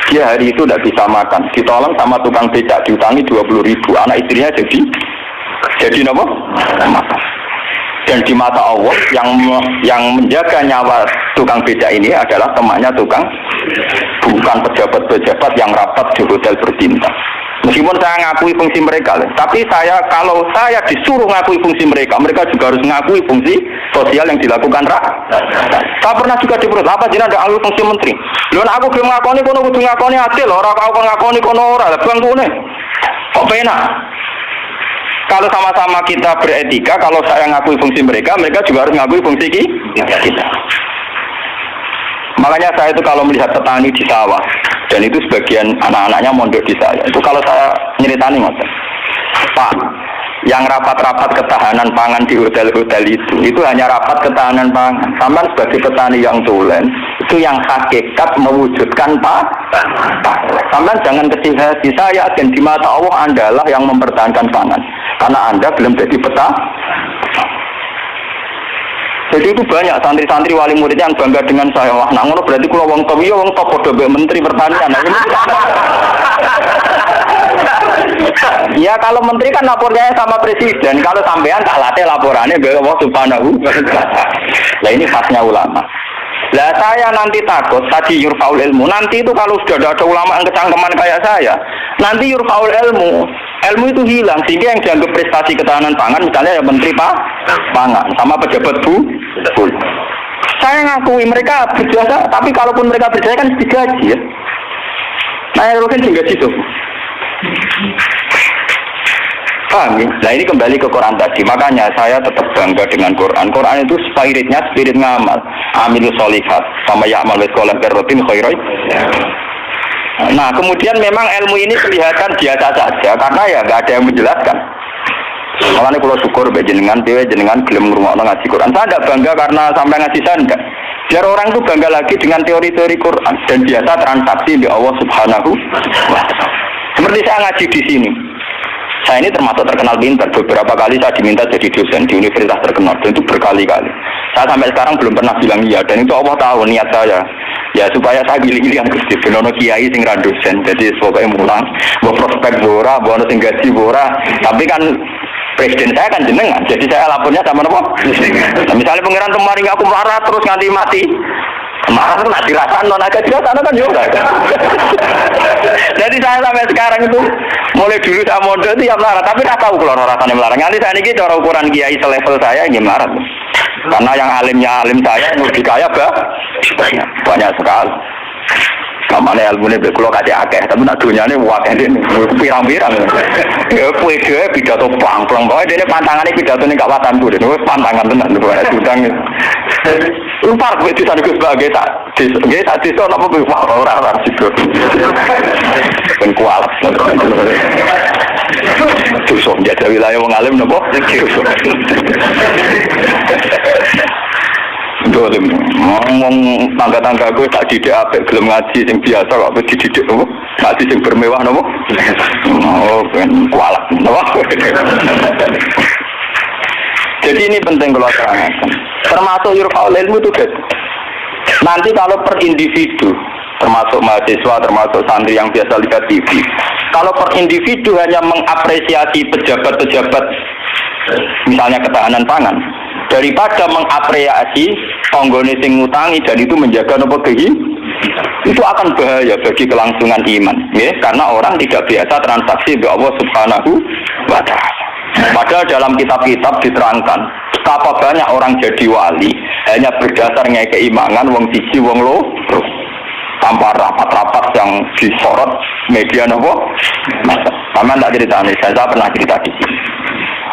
Speaker 1: Dia hari itu tidak bisa makan, ditolong sama tukang becak, diutangi 20.000, anak istrinya jadi apa? Makan. Dan di mata Allah yang menjaga nyawa tukang becak ini adalah temannya tukang, bukan pejabat-pejabat yang rapat di hotel berbintang. Meskipun saya ngakui fungsi mereka, tapi kalau saya disuruh ngakui fungsi mereka juga harus ngakui fungsi sosial yang dilakukan rakyat. Saya pernah juga diperut, apa jadi ada alur fungsi menteri? Lalu aku belum ngakoni kono kudu ngakoni adil, orang kau ngakoni kono ora, bang kone. Kok penak? Kalau sama-sama kita beretika, kalau saya ngakui fungsi mereka juga harus ngakui fungsi kita. Makanya saya itu kalau melihat petani di sawah, dan itu sebagian anak-anaknya mondok di saya, itu kalau saya nyeritani ngoten, Pak, yang rapat-rapat ketahanan pangan di hotel-hotel itu hanya rapat ketahanan pangan. Sampai sebagai petani yang tulen, itu yang hakikat mewujudkan Pak. Sampai jangan kecil hati, saya dan di mata Allah Anda lah yang mempertahankan pangan, karena Anda belum jadi peta. Jadi itu banyak santri-santri wali murid yang bangga dengan saya. Wah, nah ngono berarti kalau wong top, ya wong top podo menteri pertanian. Nah, ya kalau menteri kan lapornya sama presiden. Kalau sampean tak latih laporannya ke Allah Subhanahu. Nah ini khasnya ulama. Lah saya nanti takut tadi yurfaul ilmu. Nanti itu kalau sudah ada ulama yang kecangkeman kayak saya, nanti yurfaul ilmu. Ilmu itu hilang sehingga yang dianggap prestasi ketahanan pangan misalnya ya menteri pangan sama pejabat bu. Saya ngakui mereka berjasa, tapi kalaupun mereka berjasa kan digaji ya. Nah, itu kan digaji tuh. Paham ya? Nah ini kembali ke Quran tadi. Makanya saya tetap bangga dengan Quran. Quran itu spiritnya spirit ngamal. Amilus sholihat sama ya'mal wasqolah berrotin khairai. Nah kemudian memang ilmu ini kelihatan biasa saja karena ya nggak ada yang menjelaskan. Makanya kalau syukur jenengan gelem ngrungokno ngaji Quran. Saya tidak bangga karena sampai ngaji saya enggak. Biar orang itu bangga lagi dengan teori-teori Quran dan biasa transaksi di Allah Subhanahu wa Ta'ala. Seperti saya ngaji di sini. Saya ini termasuk terkenal pintar. Beberapa kali saya diminta jadi dosen di universitas terkenal dan itu berkali-kali. Saya sampai sekarang belum pernah bilang iya dan itu Allah tahu niat saya. Ya supaya saya pilih-pilih yang Gusti benono kiai sing ra dosen. Jadi pokoknya mulang, mbok prospek bora, mbok ono sing gaji bora. Tapi kan presiden saya kan jenengan. Jadi saya lapornya sama apa? Nah, misalnya pangeran kemarin aku marah terus nganti mati. Marah kan dirasakan non agak dirasakan kan juga. Jadi saya sampai sekarang itu mulai dulu saya model itu ya marah. Tapi tak tahu kalau rasanya marah. Nanti saya ini cara ukuran kiai selevel saya ini marah. Karena yang alimnya alim saya yang lebih kaya banyak sekali. Kamane ilmune mek kula kate akeh, tapi nak donyane akeh dene pirang-pirang. Ya kuwi dhewe pidato plang-plang, pokoke dene pantangane pidatone gak watanku dene, wis pantangan tenan lho nek udang. Lupa kuwi disane Gus Bagai tak nggih tak desa napa kuwi ora sido. Ben kualat. Terus menjadi wilayah wong alim napa? Dolim, ngomong tangga-tangga gue tak didik apik gelem ngaji sing biasa kok dididik nopo? Ngaji sing bermewah nopo? Oh, ben kualat nopo. Jadi ini penting kalau terangkan. Termasuk yurfaul ilmu itu guys. Nanti kalau per individu, termasuk mahasiswa, termasuk santri yang biasa lihat TV, kalau per individu hanya mengapresiasi pejabat-pejabat misalnya ketahanan pangan, daripada mengapresiasi onggone sing ngutangi dan itu menjaga nopo itu akan bahaya bagi kelangsungan iman, ya, karena orang tidak biasa transaksi dengan Allah Subhanahu wa Ta'ala. Padahal dalam kitab-kitab diterangkan betapa banyak orang jadi wali hanya berdasarnya keimanan wong siji wong loro tanpa rapat-rapat yang disorot media nopo. Sama tak cerita nih, saya pernah cerita di sini.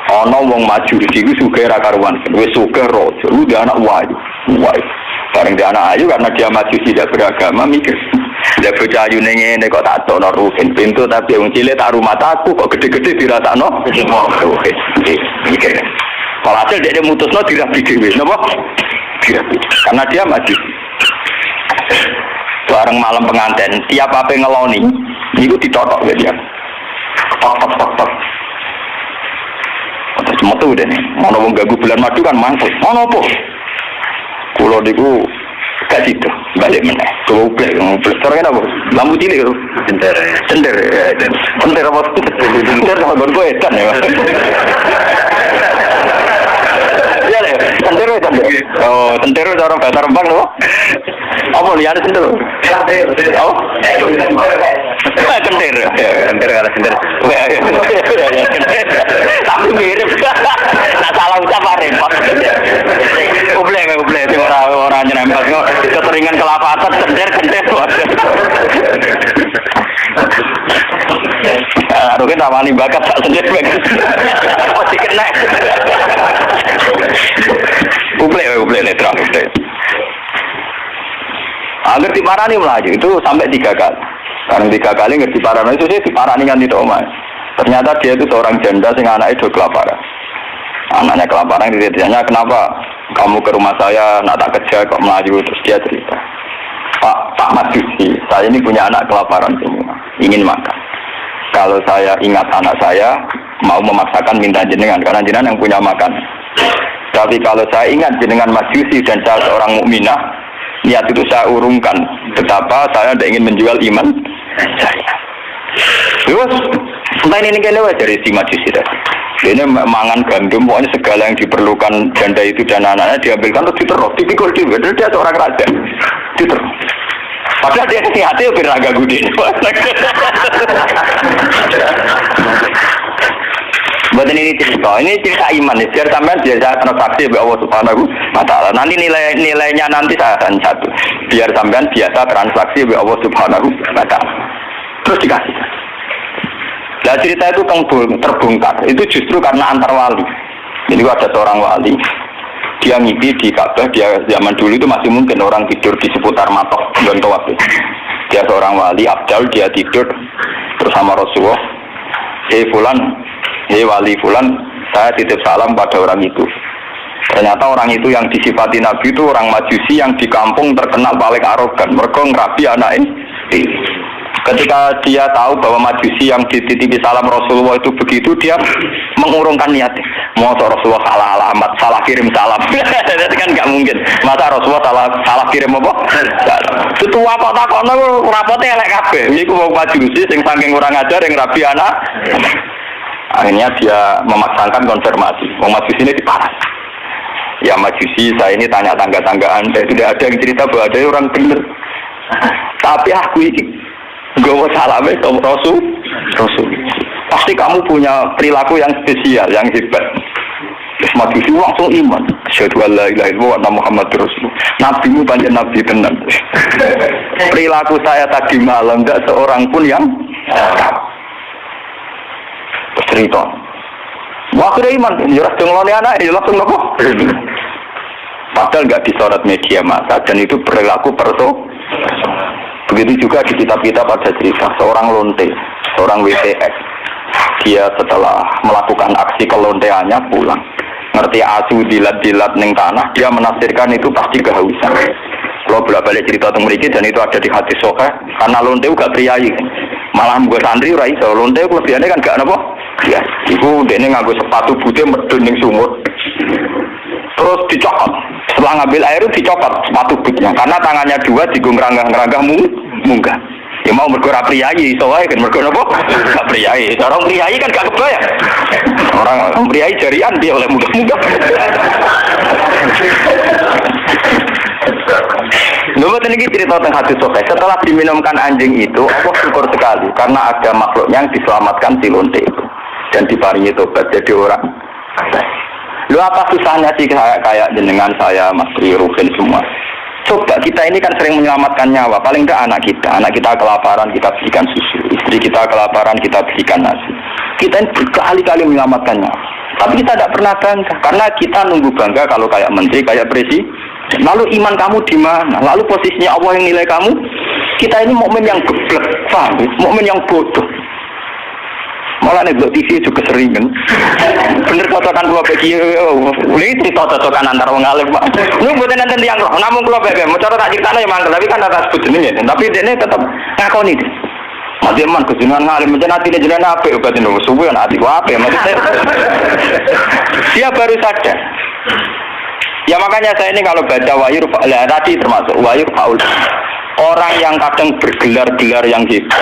Speaker 1: Ono wong maju di sini sugih ra karuan, wis sugih rojo, lu dia anak wayu. Bareng dia anak ayu karena dia maju tidak beragama mikir. Dia bocah ayu ngene kok tak tono rugen pintu tapi wong cilik tak rumah aku kok gede-gede dirasakno. Mikir. Kalau hasil dia mutusno dirabi dhewe, napa? Dirabi. Karena dia maju. Bareng malam pengantin, tiap apa ngeloni, niku ditotok ya dia. Tok. Terus metu deh nih, mau wong ganggu bulan madu kan mangkuk, mau nopo? Kulo niku gak situ, balik meneh. Goblok, sekarang apa? Lampu cilik itu. Cender apa? Cender sama gon kowe edan ya. Iya deh, cender. Oh, cender cara bahasa Rembang loh. Apa lihat cender? Oh, cender ada cender. Tapi mirip. Nah salah ucap repot. Uble itu orang nyerempet kok keteringan kelapatan cender. Aduh kan ramani bakat tak cender masih kena. Uble netral. Agar diparani melaju itu sampai 3 kali. Sekarang 3 kali ngerti diparani itu sih diparani kan tidak omah. Ternyata dia itu seorang janda sing anaknya itu kelaparan. Anaknya kelaparan ditanya kenapa kamu ke rumah saya nak tak kerja kok melaju, terus dia cerita. Pak Majusi, saya ini punya anak kelaparan semua, ingin makan. Kalau saya ingat anak saya mau memaksakan minta jenengan karena jenengan yang punya makan. Tapi kalau saya ingat jenengan Majusi dan saya seorang mukminah, niat itu saya urungkan betapa saya tidak ingin menjual iman saya. Terus selain ini kan lewat dari si Majusi tadi. Ini mangan gandum, pokoknya segala yang diperlukan janda itu dan anak-anaknya diambilkan terus diterus, dipikul dia seorang raja. Gitu. Padahal dia hati-hati biar agak gede. Buat ini cerita iman nih. Biar sampean biasa transaksi oleh Allah Subhanahu wa Ta'ala. Nanti nilainya nanti saya akan satu. Biar sampean biasa transaksi oleh Allah Subhanahu wa Ta'ala. Terus dikasih. Nah cerita itu terbongkar. Itu justru karena antar wali. Jadi ada seorang wali. Dia ngipi di Ka'bah, dia zaman dulu itu masih mungkin orang tidur di seputar matok Gontowas. Dia seorang wali abdal, dia tidur terus sama Rasulullah. Hei fulan, hei wali fulan, saya titip salam pada orang itu. Ternyata orang itu yang disifati Nabi itu orang Majusi yang di kampung terkenal paling arogan. Mereka ngerabi anak ini. Ketika dia tahu bahwa Majusi yang dititipi salam Rasulullah itu begitu, dia mengurungkan niatnya. Mau Rasulullah salah alamat, salah kirim salam. Itu kan nggak mungkin. Masa Rasulullah salah kirim apa? Itu apa tak kono rapotnya elek kabeh. Iku wong Majusi sing saking kurang ajar yang rabi anak. Akhirnya dia memaksakan konfirmasi. Wong Majusi ini diparah. Ya Majusi, saya ini tanya tangga-tanggaan. Tidak ada yang cerita bahwa ada orang benar. Tapi aku ini gue salamnya sama Rasul. Pasti kamu punya perilaku yang spesial, yang hebat. Terus Majusi langsung iman. Asyhadu an la ilaha illallah wa anna Muhammadur Rasulullah. Nabimu banyak nabi tenan. Perilaku saya tadi malam tidak seorang pun yang cerita. Wah sudah iman. Jelas denglone anak ini langsung nopo. Padahal nggak disorot media massa dan itu perilaku Begitu juga di kitab-kitab ada cerita seorang lonte, seorang WTX. Dia setelah melakukan aksi kelonteannya pulang. Ngerti asu dilat-dilat ning tanah, dia menafsirkan itu pasti kehausan. Kalau bolak-balik cerita tentang mereka dan itu ada di hadis sahih, karena lonte gak priayi. Malah mbok santri ora iso, lonte kelebihannya kan gak napa? Ya, iku dene nganggo sepatu putih medun ning sumur. Terus dicokot. Setelah ngambil air itu dicokot sepatu bootnya karena tangannya dua digung ngeranggah munggah. Ya mau mergo ora priyayi iso wae kan mergo napa? Gak priyayi. Orang priyayi kan gak kebayang. Orang priyayi jarian dia oleh munggah-munggah. Lalu ini cerita tentang hadis sahih. Setelah diminumkan anjing itu, Allah syukur sekali karena ada makhluk yang diselamatkan si lonte itu dan diparingi tobat jadi orang. Lu apa susahnya sih kayak jenengan saya, Mas Tri, Ruben semua. Coba kita ini kan sering menyelamatkan nyawa. Paling tidak anak kita kelaparan kita berikan susu, istri kita kelaparan kita berikan nasi. Kita ini berkali-kali menyelamatkan nyawa. Tapi kita tidak pernah bangga karena kita nunggu bangga kalau kayak menteri, kayak presiden. Lalu iman kamu di mana? Lalu posisinya Allah yang nilai kamu? Kita ini mukmin yang geblek, paham? Mukmin yang bodoh. Malah nih TV juga seringan. Bener cocokan kalau bagi ini cerita cocokan antar wong alim pak. Lu buatin nanti yang roh. Namun kalau bagi mau cara tak cerita ya mangkel tapi kan atas sebetulnya. Tapi dia tetap ngakoni. Mati man kejunan ngalim macam nanti dia jalan apa? Obatin dulu subuh kan hati apa? Maksudnya dia baru sadar. Ya makanya saya ini kalau baca wayur tadi termasuk wayur faul. Orang yang kadang bergelar-gelar yang hebat,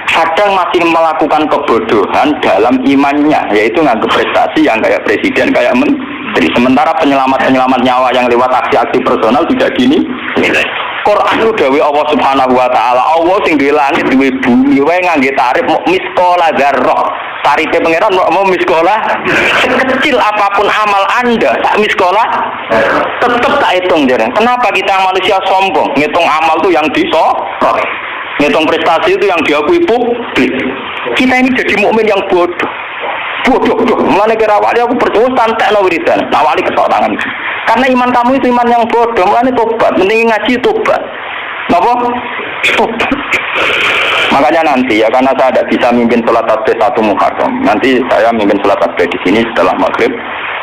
Speaker 1: kadang masih melakukan kebodohan dalam imannya, yaitu nganggap prestasi yang kayak presiden, kayak menteri. Sementara penyelamat nyawa yang lewat aksi-aksi personal tidak gini. Quran itu dawuh Allah Subhanahu wa Ta'ala. Allah sing duwe langit, duwe bumi, wae ngangge tarif miskola dzarrah. Tarife pangeran mau miskola sekecil apapun amal Anda, tak miskola tetap tak hitung jare. Kenapa kita manusia sombong? Ngitung amal tuh yang disorot. Ngitung prestasi itu yang diakui publik. Kita ini jadi mukmin yang bodoh. Mulane kira awake aku percaya santekno wiridan. Awali ketok tangan. Karena iman kamu itu iman yang bodoh. Mulane tobat, mending ngaji tobat. Napa? Tobat. Makanya nanti ya karena saya tidak bisa mimpin sholat tasbih 1 Muharram. Nanti saya mimpin sholat tasbih di sini setelah maghrib.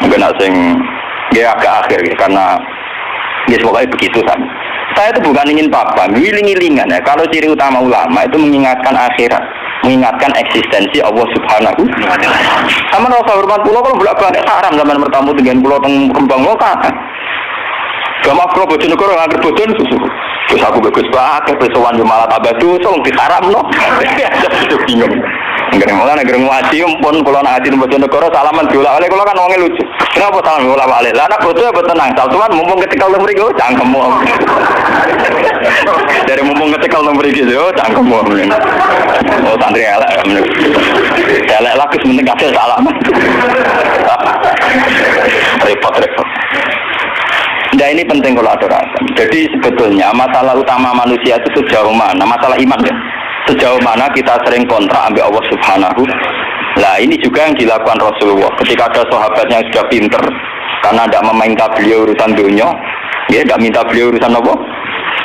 Speaker 1: Mungkin asing ya agak akhir ya, karena ya semoga begitu kan. Saya itu bukan ingin apa-apa, ngiling-ngilingan ya. Kalau ciri utama ulama itu mengingatkan akhirat, mengingatkan eksistensi Allah Subhanahu wa Ta'ala. Sama rasa hormat pulau kalau bolak-balik haram zaman bertamu dengan pulau Rembang lokal. Gak mau pulau Bojonegoro nganggur bojon susu. Terus aku bagus banget, pesowan yo malah tambah dosa wong diharamno. Aku bingung. Nggak mulai negeri ngaji pun kalau nak ngaji Bojonegoro salaman diolak-oleh kalau kan wongnya lucu. Kenapa salaman diolak-oleh? Lah anak bodoh ya tenang. Saltuan mumpung ketika lu mriko cangkemmu. Dari mumpung ngetekal nomor iki yo cangkem wong. Oh santri elek. Elek lagi penting kasih salaman. Repot. Nah ini penting kalau aturakan. Jadi sebetulnya masalah utama manusia itu sejauh mana, masalah iman ya. Sejauh mana kita sering kontrak ambil Allah Subhanahu. Nah ini juga yang dilakukan Rasulullah. Ketika ada sahabatnya yang sudah pinter, karena tidak meminta beliau urusan dunia, ya tidak minta beliau urusan apa?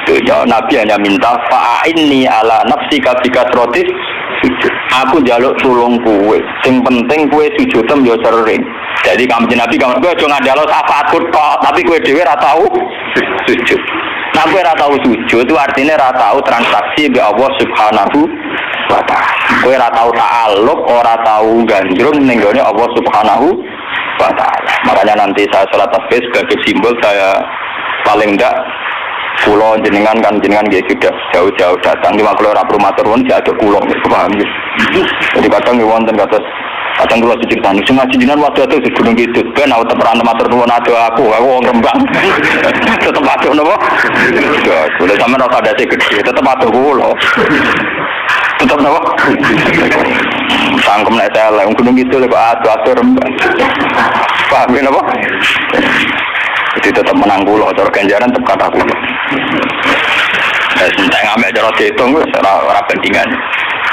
Speaker 1: Dunia. Nabi hanya minta fa'inni ala nafsika bikasrotis sujud. Aku jaluk tulung kue. Yang penting kue sujudem yo sering. Jadi kamu Nabi kamu kue jangan jaluk syafaat kok, tapi kue dewe ra tahu sujud. Nah kue ra tahu sujud itu artinya ra tahu transaksi be Allah Subhanahu wa ta'ala. Kue ra tahu ta'alluq, ora tahu gandrung ning gone Allah Subhanahu wa ta'ala. Makanya nanti saya salat tasbih sebagai simbol saya paling enggak pulau jenengan dia sudah jauh-jauh datang. Lima kalau orang rumah turun dia ada pulau, paham ya? Jadi kadang wonten kadang kalau ceritanya cuma jenengan waktu itu di Gunung Kidul, ben aku teperan tempat turun ada aku orang Rembang, tetap ada nopo. Boleh sama rasa ada gede, tetap ada pulau, tetap nopo. Sangkem naik saya lah, Gunung Kidul kok ada Rembang, paham ya nopo? Jadi tetap menang pulau, cara ganjaran tetap kata pulau. Saya ngambil cara dihitung, ora bandingan.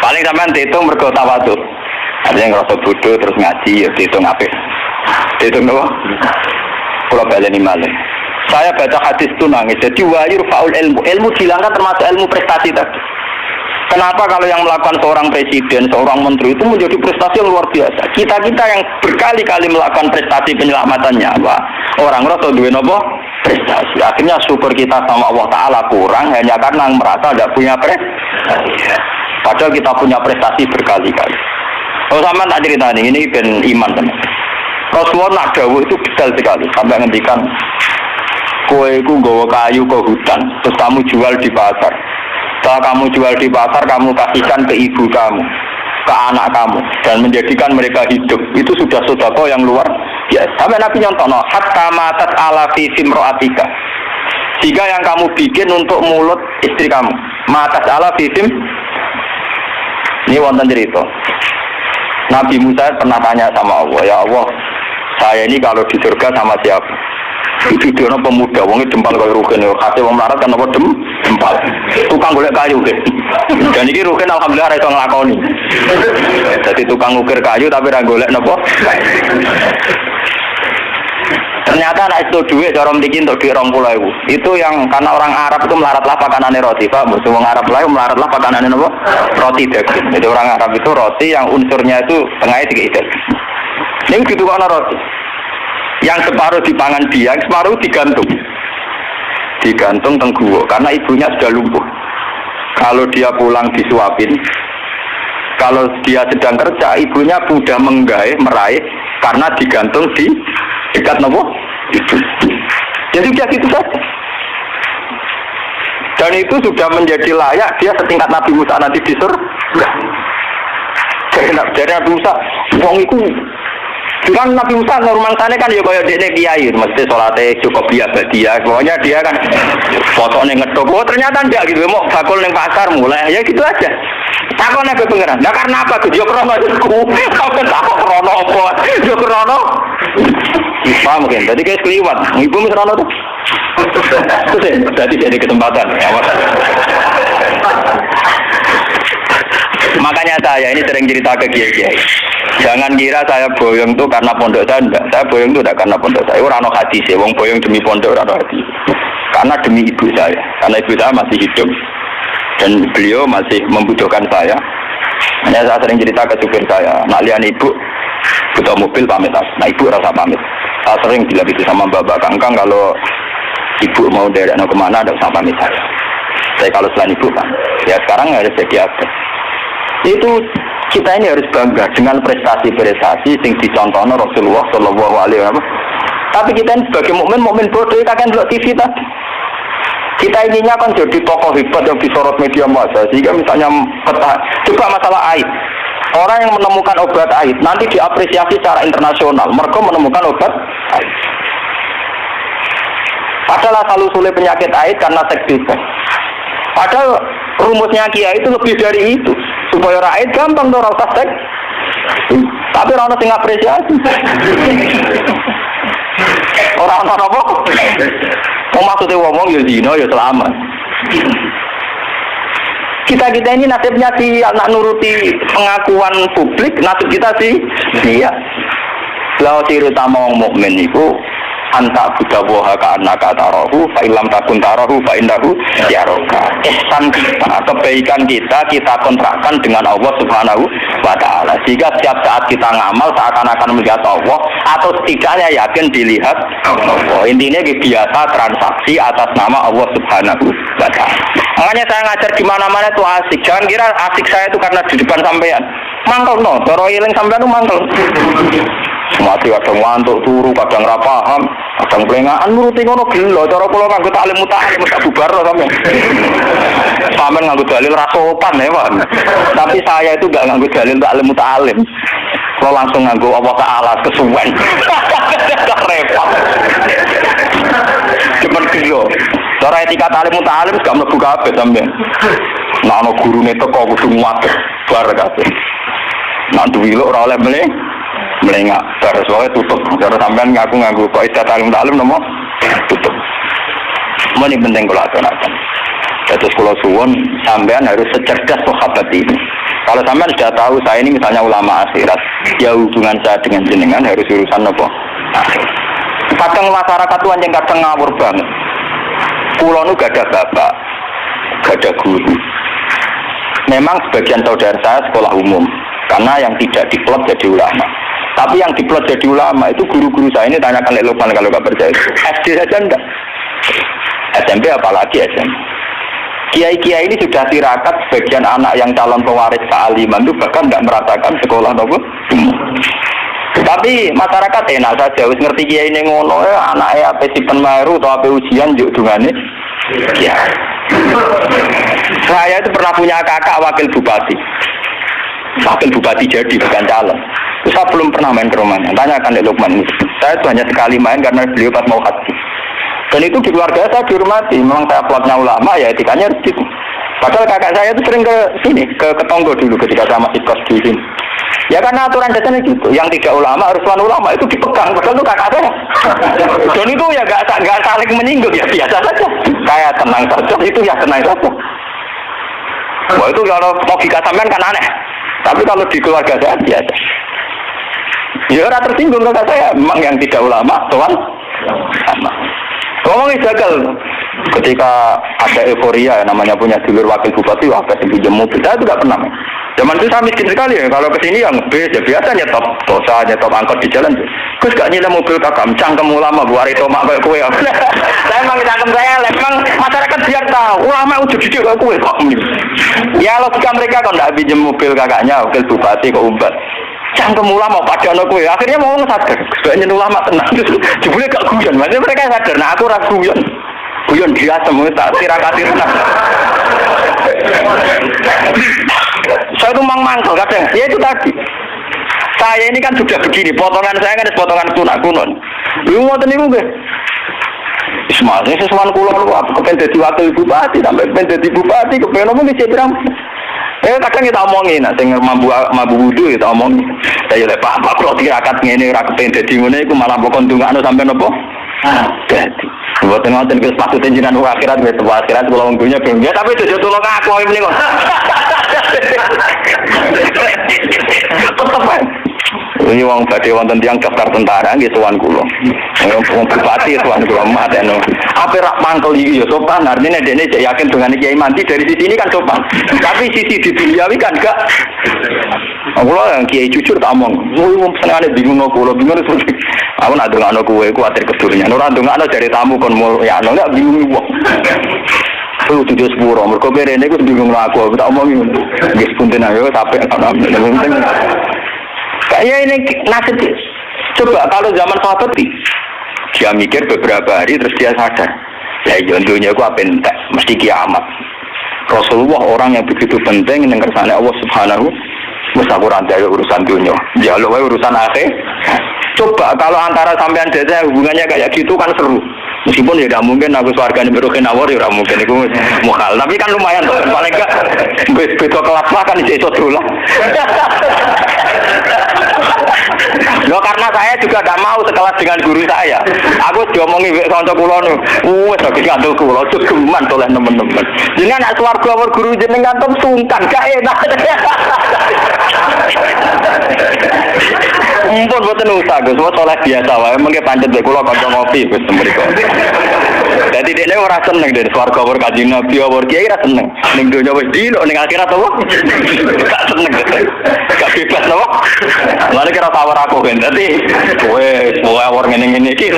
Speaker 1: Paling sampean dihitung mergo tawadhu. Artinya ngerasa bodoh terus ngaji, ya dihitung apik. Dihitung apa? Kalau baleni malih. Saya baca hadis itu nangis. Jadi wayur faul ilmu dihilangkan termasuk ilmu prestasi tadi. Kenapa kalau yang melakukan seorang presiden, seorang menteri itu menjadi prestasi yang luar biasa? Kita yang berkali-kali melakukan prestasi penyelamatannya, apa? Orang rasa duwe nopo prestasi. Akhirnya syukur kita sama Allah Taala kurang hanya karena merasa tidak punya prestasi. Padahal kita punya prestasi berkali-kali. Kalau sama tak cerita ini ben iman teman. Rasulullah nak dawuh itu detail sekali sampai ngendikan kowe iku nggawa kayu ke hutan, terus kamu jual di pasar. Setelah kamu jual di pasar, kamu kasihkan ke ibu kamu, ke anak kamu, dan menjadikan mereka hidup. Itu sudah sedekah yang luar biasa. Sampai Nabi nyontono, hatta matat ala fi simroatika. Jika yang kamu bikin untuk mulut istri kamu, matat ala fi sim. Ini wonten cerita. Nabi Musa pernah tanya sama Allah, ya Allah, saya ini kalau di surga sama siapa? Itu dia pemuda, wongnya dempal kaya Rugen, kasih wong melarat kan apa dempal, tukang golek kayu deh. Dan ini Rugen alhamdulillah itu ngelakoni. Jadi tukang ukir kayu tapi ra golek napa? Ternyata anak itu duit orang bikin untuk duit 20.000. Itu yang karena orang Arab itu melaratlah pakanannya roti, Pak. Orang Arab lain melaratlah pakanannya apa? Roti daging. Jadi orang Arab itu roti yang unsurnya itu tengahnya tiga daging. Ini gitu karena roti. Yang separuh dipangan dia, separuh digantung tengguwo karena ibunya sudah lumpuh. Kalau dia pulang disuapin, kalau dia sedang kerja, ibunya mudah meraih karena digantung di dekat nopo itu. Jadi dia gitu saja. Dan itu sudah menjadi layak dia setingkat Nabi Musa nanti di surga. Jadi Nabi Musa, wong itu kan Nabi Musa normal sana kan ya kaya dekne kiai, mesti salate cukup biasa. Pokoknya dia kan fotone ngedok. Oh ternyata enggak gitu, mau bakul ning pasar mulai ya gitu aja. Takone ke pengeran. Lah karena apa? Yo krono iku. Apa takok krono apa? Yo krono. Paham mungkin. Tadi kayak keliwat. Ibu mis krono tuh. Jadi jadi kesempatan. Makanya saya ini sering cerita ke kiai-kiai. Jangan kira saya boyong tuh karena pondok saya enggak. Saya boyong tuh enggak karena pondok saya. Ora ono hadis ya, wong boyong demi pondok ora ono hadis. Karena demi ibu saya. Karena ibu saya masih hidup dan beliau masih membutuhkan saya. Hanya saya sering cerita ke supir saya, nak lihat ibu butuh mobil pamit. Nah ibu rasa pamit. Saya sering bilang itu sama bapak Kangkang kalau ibu mau daerah kemana ada usah pamit saya. Saya kalau selain ibu kan, ya sekarang harus jadi apa? Itu kita ini harus bangga dengan prestasi-prestasi yang dicontohkan Rasulullah Shallallahu Alaihi Wasallam. Tapi kita ini sebagai mukmin bodoh kita kan lihat TV tadi. Kita inginnya kan jadi tokoh hebat yang disorot media massa. Sehingga misalnya coba masalah AIDS. Orang yang menemukan obat AIDS nanti diapresiasi secara internasional. Mereka menemukan obat AIDS. Padahal asal usulnya penyakit AIDS karena seks bebas. Padahal rumusnya kiai itu lebih dari itu. Supaya rakyat gampang tuh rasa tek. Tapi orang sing apresiasi. Orang apa? Maksudnya ngomong ya zina ya selamat. Kita ini nasibnya sih anak nuruti pengakuan publik, nasib kita sih iya. Lalu ciri utama orang mukmin itu anta budawaha ka'annaka tarahu fa illam takun tarahu fa innahu yaraka. Ihsan kita, kebaikan kita kontrakkan dengan Allah Subhanahu wa taala. Sehingga setiap saat kita ngamal seakan-akan melihat Allah atau setidaknya yakin dilihat Allah. Intinya biasa transaksi atas nama Allah Subhanahu wa taala. Makanya saya ngajar di mana-mana itu asik. Jangan kira asik saya itu karena di depan sampean. Mangkel no, cara eling sampean itu mangkel. Mati kadang ngantuk turu, kadang ra paham, kadang plengaan nuruti ngono gelo. Cara kula nganggo taklim mutalim tak bubar lho sampean. Sampeyan nganggo dalil ra sopan ya, Pak. Tapi saya itu enggak nganggo dalil taklim mutalim. Kalau langsung nganggo Allah Taala kesuwen. Repot. Cuman gelo. Cara etika taklim mutalim gak mlebu kabeh sampean. Nek ana gurune teko kudu nguwat bar kabeh. Nek duwi ora oleh melengak, terus soalnya tutup. Kalau sampean ngaku kok istilah talim nomor tutup. Ini penting kalau aturakan. Terus kalau suwon sampean harus secerdas sahabat ini. Kalau sampean sudah tahu saya ini misalnya ulama akhirat, ya hubungan saya dengan jenengan harus urusan apa? Kadang masyarakat tuh yang kadang ngawur banget. Pulau nu gak ada bapak, gak ada guru. Memang sebagian saudara saya sekolah umum, karena yang tidak diplot jadi ulama. Tapi yang diplot jadi ulama itu guru-guru saya ini tanyakan Lukman kalau nggak percaya. SD saja enggak. SMP apalagi SMP. Kiai-kiai ini sudah tirakat sebagian anak yang calon pewaris kealiman itu bahkan nggak merasakan sekolah nopo. Tapi masyarakat enak saja, wis ngerti kiai ini ngono ya anaknya apa sipen maru atau apa ujian juk dungane. Ya. Saya itu pernah punya kakak wakil bupati. Wakil bupati jadi bukan calon. Saya belum pernah main ke rumahnya. Tanyakan Lukman. Saya itu hanya sekali main karena beliau pas mau haji. Dan itu di keluarga saya dihormati. Memang saya plotnya ulama ya etikanya harus gitu. Padahal kakak saya itu sering ke sini, ke Ketonggo dulu ketika saya masih kos di sini. Ya karena aturan dasarnya gitu. Yang tidak ulama harus tuan ulama itu dipegang. Padahal itu kakak saya. Dan itu ya nggak saling menyinggung ya biasa saja. Saya tenang saja itu ya tenang saja. Wah itu kalau logika sampean kan aneh. Tapi kalau di keluarga saya biasa. Ya orang tersinggung kakak saya. Memang yang tidak ulama, tuan ulama. Ngomongin gagal. Ketika ada euforia namanya punya dulur wakil bupati, wah kasih pinjam mobil. Saya itu nggak pernah. Zaman itu saya miskin sekali ya. Kalau kesini yang bis ya biasa nyetop dosa, nyetop angkot di jalan. Terus gak nyilem mobil kakak, cangkem ulama buat itu mak kayak kue. Saya emang cangkem saya, emang masyarakat biar tahu ulama udah didik kayak kue kok. Ya logika mereka kalau nggak pinjam mobil kakaknya, wakil bupati kok umbat. Cangkem ulama pada anak kue. Akhirnya mau sadar, sebaiknya ulama tenang. Jebule gak guyon, maksudnya mereka sadar. Nah aku ragu guyon. Guyon biasa mau tak tirakati tenang. Saya tuh mangkel kadang. Ya itu tadi. Saya ini kan sudah begini. Potongan saya kan potongan kuno. Lu mau tadi gue. Ismailnya sesuatu kulo apa? Kepen jadi wakil bupati sampai kepen jadi bupati kepen apa nih cedera. Kadang kita omongin, sing mampu wudu kita omongin. Saya le Pak kalau tirakat ngene ora kepen dadi ngene iku malah pokon ndongakno sampean apa? Dadi. Buat ngoten wis maksudnya jenengan akhirat wis akhirat kula wong dunya ben. Ya tapi aja tulung aku iki niku. Tetep ini wong badhe wonten tiyang daftar tentara nggih sowan kula. Wong bupati sowan kula mateno. Apa rak mangkel iki ya sopan, artine dene jek yakin dengan kiai mandi dari sisi ini kan sopan. Tapi sisi di duniawi kan enggak. Kula yang kiai jujur tak omong. Wong senengane bingung kula bingung terus. Aku nak ndongakno kowe kuwatir kedurunyan. Ora ndongakno jare tamu kon ya enggak bingung wong. Lu tujuh sepuro, mereka berene aku bingung aku tak omongin. Nggih punten ayo sampai penting. Kayak ini nasib. Coba kalau zaman sahabat dia mikir beberapa hari terus dia sadar. Ya dunia aku apa entek, mesti kiamat. Rasulullah orang yang begitu penting yang kersane Allah Subhanahu wis aku rantai urusan dunia. Jaluk wae urusan akhir. Coba kalau antara sampean desa hubungannya kayak gitu kan seru. Meskipun ya tidak mungkin aku swargane beroke nawar ya ora mungkin iku mukhal. Tapi kan lumayan tuh. Paling enggak beda kelas lah kan iso dolan. Loh karena saya juga tidak mau sekelas dengan guru saya. Aku diomongi wek kanca kula niku. Wes lagi ngandel kula jogeman oleh teman-teman. Jenengan nek swarga awak guru jenengan tom sungkan gak enak. Mumpun boten usah Gus, oleh biasa wae mengke pancet wek kula kanca ngopi Gus mriko. Dadi dekne ora seneng den swarga awak Kanjeng Nabi awak kiai ora seneng. Ning donya wis dino ning akhirat apa? Gak seneng. Gak bebas apa? Lalu kira tawar aku kan, jadi kowe awar ngene-ngene iki.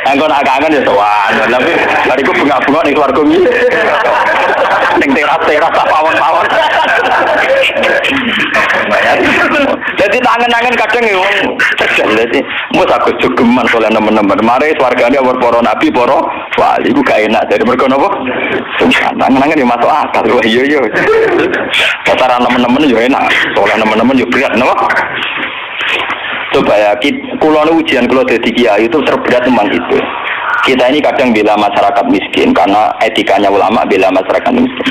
Speaker 1: Anggon agak-agan ya sowan, tapi bariku bunga-bunga ning swarga iki. Ning teras-teras tak pawon-pawon. Jadi tangan-tangan kadang yo cerdas dadi mus aku jogeman oleh nemen-nemen. Mare swargane awar para nabi, para wali iku gak enak dari mergo napa? Tangan-tangan yo masuk akal. Wah iya. Cara nemen-nemen yo enak, oleh nemen-nemen yo berat napa? Coba ya, kula ujian kula dadi kiai itu terberat memang itu. Kita ini kadang bela masyarakat miskin karena etikanya ulama bela masyarakat miskin.